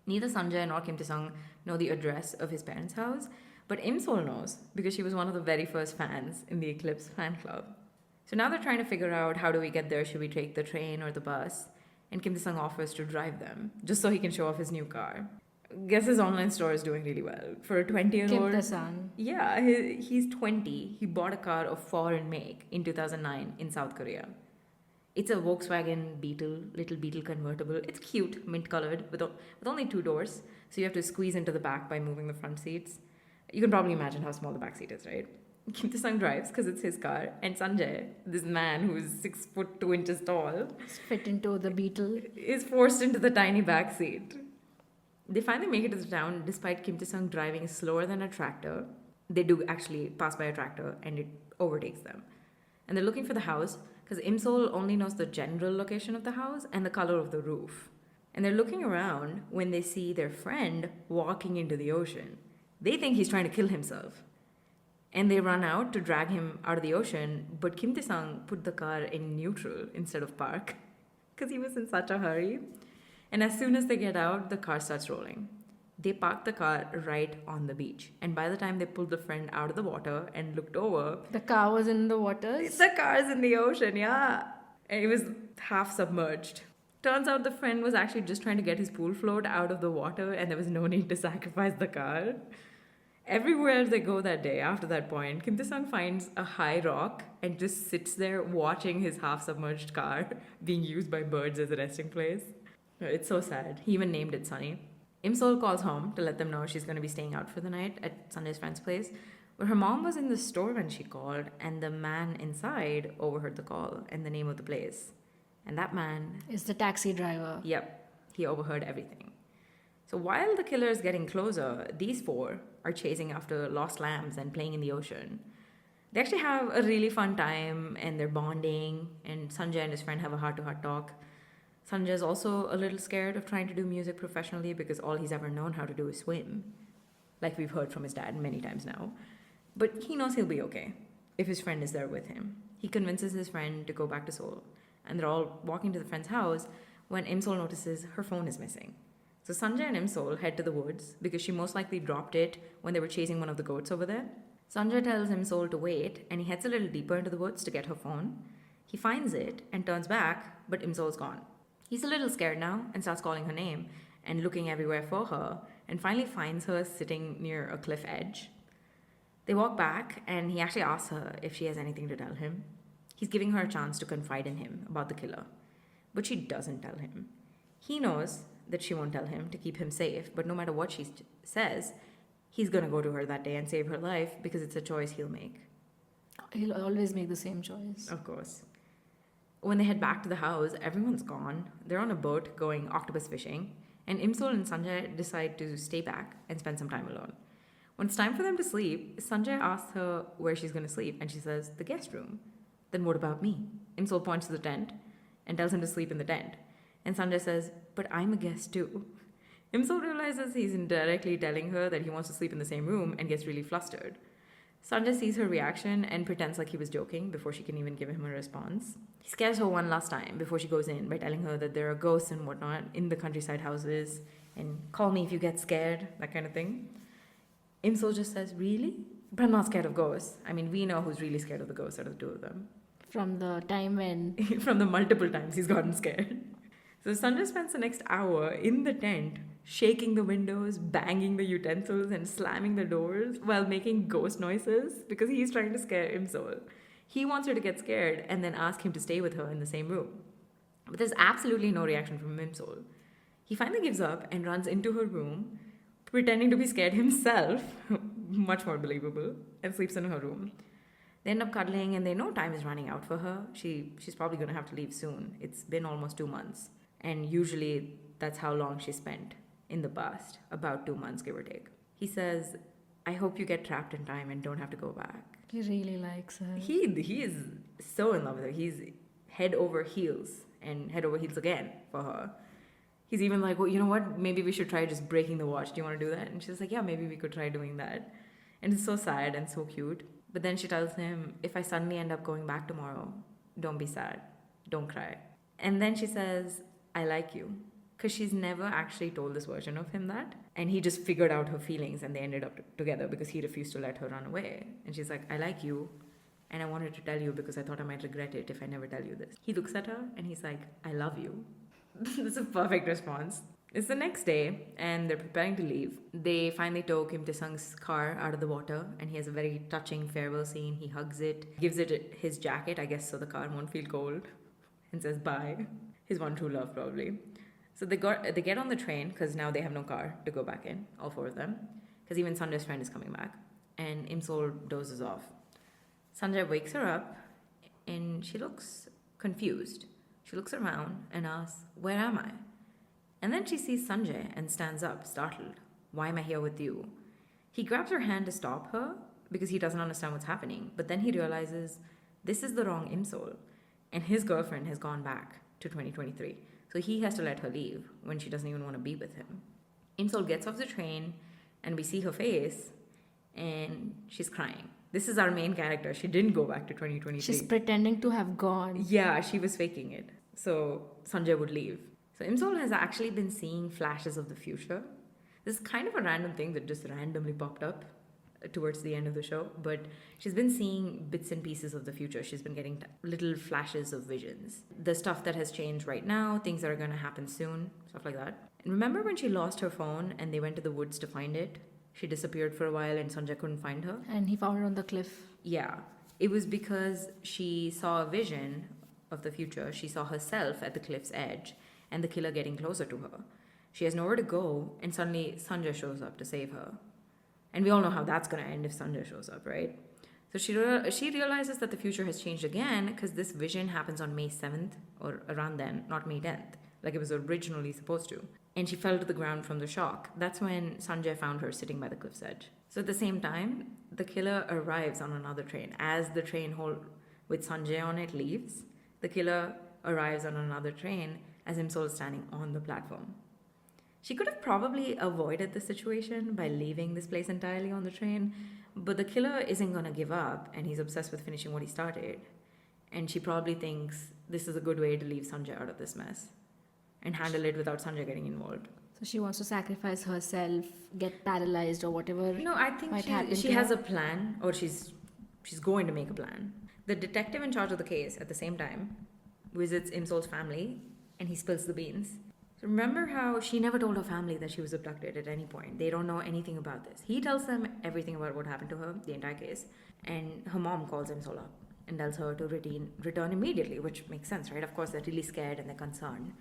Neither Sanjay nor Kim Tae-sung know the address of his parents' house, but Im-sol knows because she was one of the very first fans in the Eclipse fan club. So now they're trying to figure out how do we get there, should we take the train or the bus? And Kim Tae-sung offers to drive them, just so he can show off his new car. Guess his online store is doing really well. For a 20-year-old... Kim Tae-sung. Yeah, he's 20. He bought a car of foreign make in 2009 in South Korea. It's a Volkswagen Beetle, little Beetle convertible. It's cute, mint colored, with only 2 doors. So you have to squeeze into the back by moving the front seats. You can probably imagine how small the back seat is, right? Kim Tae-sung drives because it's his car. And Sanjay, this man who's 6'2" tall, Fit into the Beetle. is forced into the tiny back seat. They finally make it to the town despite Kim Tae-sung driving slower than a tractor. They do actually pass by a tractor and it overtakes them. And they're looking for the house because Im-sol only knows the general location of the house and the color of the roof. And they're looking around when they see their friend walking into the ocean. They think he's trying to kill himself. And they run out to drag him out of the ocean, but Kim Tae-sung put the car in neutral instead of park because he was in such a hurry. And as soon as they get out, the car starts rolling. They parked the car right on the beach. And by the time they pulled the friend out of the water and looked over... The car was in the waters? The car's in the ocean, yeah. And it was half submerged. Turns out the friend was actually just trying to get his pool float out of the water and there was no need to sacrifice the car. Everywhere they go that day, after that point, Kim Tae-sung finds a high rock and just sits there watching his half-submerged car being used by birds as a resting place. It's so sad. He even named it Sunny. Im-sol calls home to let them know she's going to be staying out for the night at Sunday's friend's place. But her mom was in the store when she called, and the man inside overheard the call and the name of the place. And that man... is the taxi driver. Yep, he overheard everything. So while the killer is getting closer, these 4 are chasing after lost lambs and playing in the ocean. They actually have a really fun time, and they're bonding, and Sanjay and his friend have a heart-to-heart talk. Sanjay is also a little scared of trying to do music professionally because all he's ever known how to do is swim. Like we've heard from his dad many times now. But he knows he'll be okay if his friend is there with him. He convinces his friend to go back to Seoul. and they're all walking to the friend's house when Imsol notices her phone is missing. So Sanjay and Imsol head to the woods because she most likely dropped it when they were chasing one of the goats over there. Sanjay tells Imsol to wait, and he heads a little deeper into the woods to get her phone. He finds it and turns back, but Imsol's gone. He's a little scared now and starts calling her name and looking everywhere for her, and finally finds her sitting near a cliff edge. They walk back, and he actually asks her if she has anything to tell him. He's giving her a chance to confide in him about the killer, but she doesn't tell him. He knows that she won't tell him to keep him safe, but no matter what she says, he's gonna go to her that day and save her life because it's a choice he'll make. He'll always make the same choice. Of course. When they head back to the house, everyone's gone. They're on a boat going octopus fishing, and Imsol and Sanjay decide to stay back and spend some time alone. When it's time for them to sleep, Sanjay asks her where she's going to sleep, and she says, the guest room. Then what about me? Imsol points to the tent and tells him to sleep in the tent. And Sanjay says, but I'm a guest too. Imsol realizes he's indirectly telling her that he wants to sleep in the same room and gets really flustered. Sanjay sees her reaction and pretends like he was joking before she can even give him a response. He scares her one last time before she goes in by telling her that there are ghosts and whatnot in the countryside houses and call me if you get scared, that kind of thing. Imsol just says, really? But I'm not scared of ghosts. I mean, we know who's really scared of the ghosts out of the two of them. From the time when... From the multiple times he's gotten scared. So Sanjay spends the next hour in the tent, shaking the windows, banging the utensils, and slamming the doors while making ghost noises because he's trying to scare Imsol. He wants her to get scared and then ask him to stay with her in the same room. But there's absolutely no reaction from Imsol. He finally gives up and runs into her room, pretending to be scared himself, much more believable, and sleeps in her room. They end up cuddling, and they know time is running out for her. She's probably going to have to leave soon. It's been almost 2 months. And usually that's how long she spent in the past, about 2 months, give or take. He says, I hope you get trapped in time and don't have to go back. He really likes her. He is so in love with her. He's head over heels and head over heels again for her. He's even like, well, you know what? Maybe we should try just breaking the watch. Do you want to do that? And she's like, yeah, maybe we could try doing that. And it's so sad and so cute. But then she tells him, if I suddenly end up going back tomorrow, don't be sad. Don't cry. And then she says, I like you. Because she's never actually told this version of him that. And he just figured out her feelings and they ended up together because he refused to let her run away. And she's like, I like you. And I wanted to tell you because I thought I might regret it if I never tell you this. He looks at her and he's like, I love you. That's a perfect response. It's the next day and they're preparing to leave. They finally tow Kim Tae-sung's car out of the water and he has a very touching farewell scene. He hugs it, gives it his jacket, I guess, so the car won't feel cold, and says bye. His one true love, probably. So they get on the train because now they have no car to go back in, all four of them, because even Sanjay's friend is coming back. And Imsol dozes off. Sanjay wakes her up and she looks confused. She looks around and asks, where am I? And then she sees Sanjay and stands up, startled. Why am I here with you? He grabs her hand to stop her because he doesn't understand what's happening. But then he realizes this is the wrong Imsol. And his girlfriend has gone back to 2023. So he has to let her leave when she doesn't even want to be with him. Imsol gets off the train and we see her face and she's crying. This is our main character. She didn't go back to 2023. She's pretending to have gone. Yeah, she was faking it. So Sanjay would leave. So Imsol has actually been seeing flashes of the future. This is kind of a random thing that just randomly popped up towards the end of the show. But she's been seeing bits and pieces of the future. She's been getting little flashes of visions. The stuff that has changed right now, things that are going to happen soon, stuff like that. And remember when she lost her phone and they went to the woods to find it? She disappeared for a while and Sanjay couldn't find her. And he found her on the cliff. Yeah. It was because she saw a vision of the future. She saw herself at the cliff's edge and the killer getting closer to her. She has nowhere to go and suddenly Sanjay shows up to save her. And we all know how that's going to end if Sanjay shows up, right? So she realizes that the future has changed again because this vision happens on May 7th or around then, not May 10th, like it was originally supposed to. And she fell to the ground from the shock. That's when Sanjay found her sitting by the cliff's edge. So at the same time, the killer arrives on another train. As the train with Sanjay on it leaves, the killer arrives on another train as Imsol is standing on the platform. She could have probably avoided the situation by leaving this place entirely on the train, but the killer isn't going to give up and he's obsessed with finishing what he started. And she probably thinks this is a good way to leave Sanjay out of this mess and handle it without Sanjay getting involved. So she wants to sacrifice herself, get paralyzed or whatever No, I think might happen she to has her. a plan, or she's going to make a plan. The detective in charge of the case at the same time visits Imsol's family and he spills the beans. So remember how she never told her family that she was abducted at any point. They don't know anything about this. He tells them everything about what happened to her, the entire case, and her mom calls Imsol up and tells her to return immediately, which makes sense, right? Of course, they're really scared and they're concerned.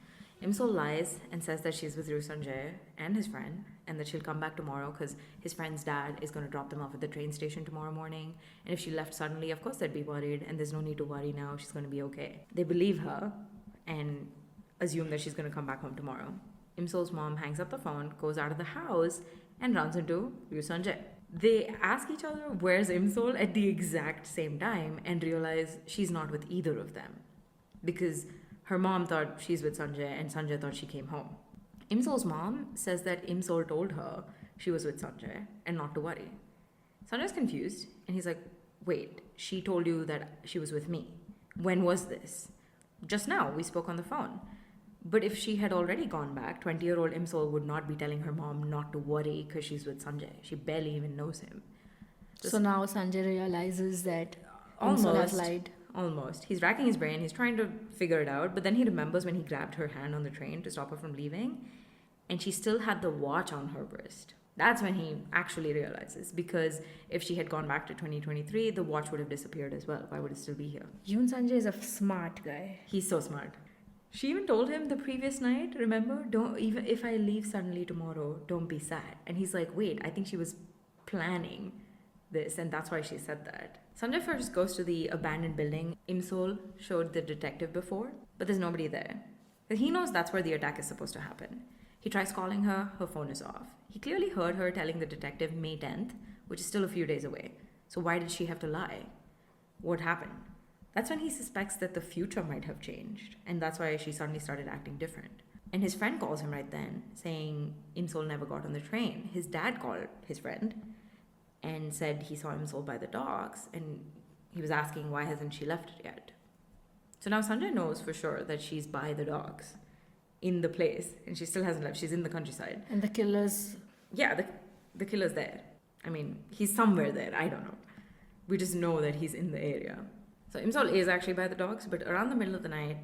Imsol lies and says that she's with Ru Sanjay and his friend and that she'll come back tomorrow because his friend's dad is going to drop them off at the train station tomorrow morning. And if she left suddenly, of course they'd be worried, and there's no need to worry now. She's going to be okay. They believe her and assume that she's going to come back home tomorrow. Imsol's mom hangs up the phone, goes out of the house, and runs into Ru Sanjay. They ask each other, where's Imsol, at the exact same time and realize she's not with either of them because her mom thought she's with Sanjay and Sanjay thought she came home. Imsol's mom says that Imsol told her she was with Sanjay and not to worry. Sanjay's confused and he's like, wait, she told you that she was with me. When was this? Just now, we spoke on the phone. But if she had already gone back, 20-year-old Imsol would not be telling her mom not to worry because she's with Sanjay. She barely even knows him. So now Sanjay realizes that Imsol has lied. Almost. He's racking his brain. He's trying to figure it out. But then he remembers when he grabbed her hand on the train to stop her from leaving. And she still had the watch on her wrist. That's when he actually realizes. Because if she had gone back to 2023, the watch would have disappeared as well. Why would it still be here? Yoon Sanjay is a smart guy. He's so smart. She even told him the previous night, remember? Don't, even if I leave suddenly tomorrow, don't be sad. And he's like, wait, I think she was planning this, and that's why she said that. Sanjay first goes to the abandoned building Imsol showed the detective before, but there's nobody there. But he knows that's where the attack is supposed to happen. He tries calling her phone is off. He clearly heard her telling the detective May 10th, which is still a few days away. So why did she have to lie? What happened? That's when he suspects that the future might have changed, and that's why she suddenly started acting different. And his friend calls him right then, saying Imsol never got on the train. His dad called his friend and said he saw Imsol by the docks, and he was asking why hasn't she left yet. So now Sanjay knows for sure that she's by the docks in the place, and she still hasn't left. She's in the countryside. And the killer's... Yeah, the killer's there. I mean, he's somewhere there. I don't know. We just know that he's in the area. So Imsol is actually by the docks, but around the middle of the night,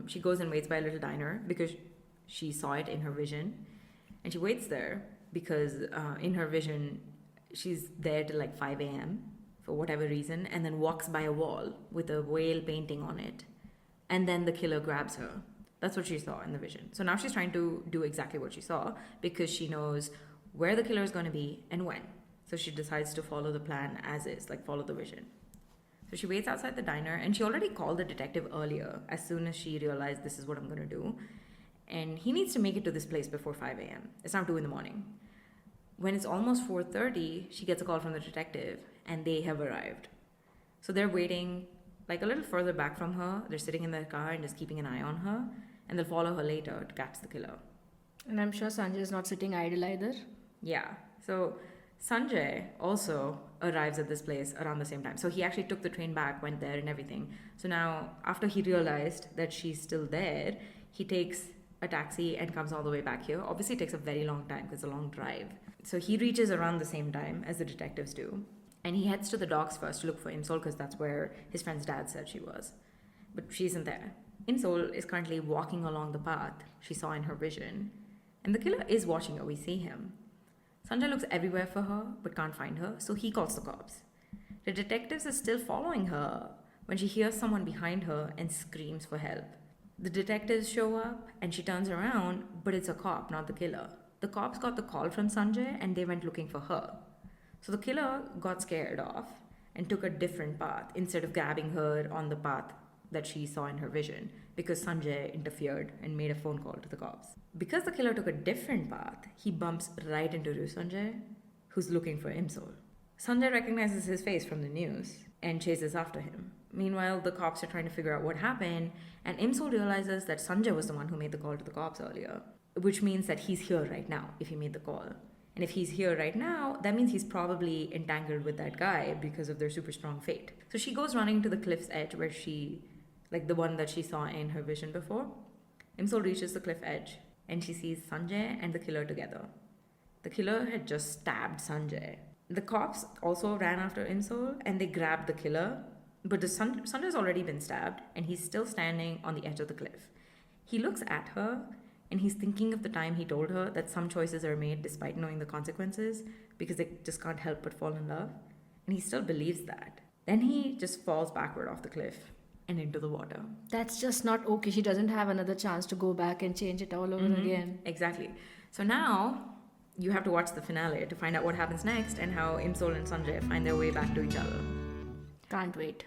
she goes and waits by a little diner because she saw it in her vision. And she waits there because in her vision, she's there till like 5 a.m. for whatever reason, and then walks by a wall with a whale painting on it. And then the killer grabs her. That's what she saw in the vision. So now she's trying to do exactly what she saw because she knows where the killer is going to be and when. So she decides to follow the plan as is, like follow the vision. So she waits outside the diner, and she already called the detective earlier as soon as she realized this is what I'm going to do. And he needs to make it to this place before 5 a.m. It's now 2 in the morning. When it's almost 4:30, she gets a call from the detective, and they have arrived. So they're waiting like a little further back from her. They're sitting in their car and just keeping an eye on her, and they'll follow her later to catch the killer. And I'm sure Sanjay is not sitting idle either. Yeah. So Sanjay also arrives at this place around the same time. So he actually took the train back, went there and everything. So now, after he realized that she's still there, he takes a taxi and comes all the way back here. Obviously, it takes a very long time because it's a long drive. So he reaches around the same time as the detectives do. And he heads to the docks first to look for Imsol because that's where his friend's dad said she was. But she isn't there. Imsol is currently walking along the path she saw in her vision. And the killer is watching her. We see him. Sanjay looks everywhere for her but can't find her, so he calls the cops. The detectives are still following her when she hears someone behind her and screams for help. The detectives show up and she turns around, but it's a cop, not the killer. The cops got the call from Sanjay and they went looking for her. So the killer got scared off and took a different path instead of grabbing her on the path that she saw in her vision because Sanjay interfered and made a phone call to the cops. Because the killer took a different path, he bumps right into Ru Sanjay, who's looking for Imsol. Sanjay recognizes his face from the news and chases after him. Meanwhile, the cops are trying to figure out what happened, and Imsol realizes that Sanjay was the one who made the call to the cops earlier, which means that he's here right now if he made the call. And if he's here right now, that means he's probably entangled with that guy because of their super strong fate. So she goes running to the cliff's edge where like the one that she saw in her vision before. Imsol reaches the cliff edge and she sees Sanjay and the killer together. The killer had just stabbed Sanjay. The cops also ran after Imsol and they grabbed the killer, but Sanjay's already been stabbed and he's still standing on the edge of the cliff. He looks at her and he's thinking of the time he told her that some choices are made despite knowing the consequences because they just can't help but fall in love. And he still believes that. Then he just falls backward off the cliff and into the water. That's just not okay. She doesn't have another chance to go back and change it all over again. Exactly. So now you have to watch the finale to find out what happens next and how Imsol and Sanjay find their way back to each other. Can't wait.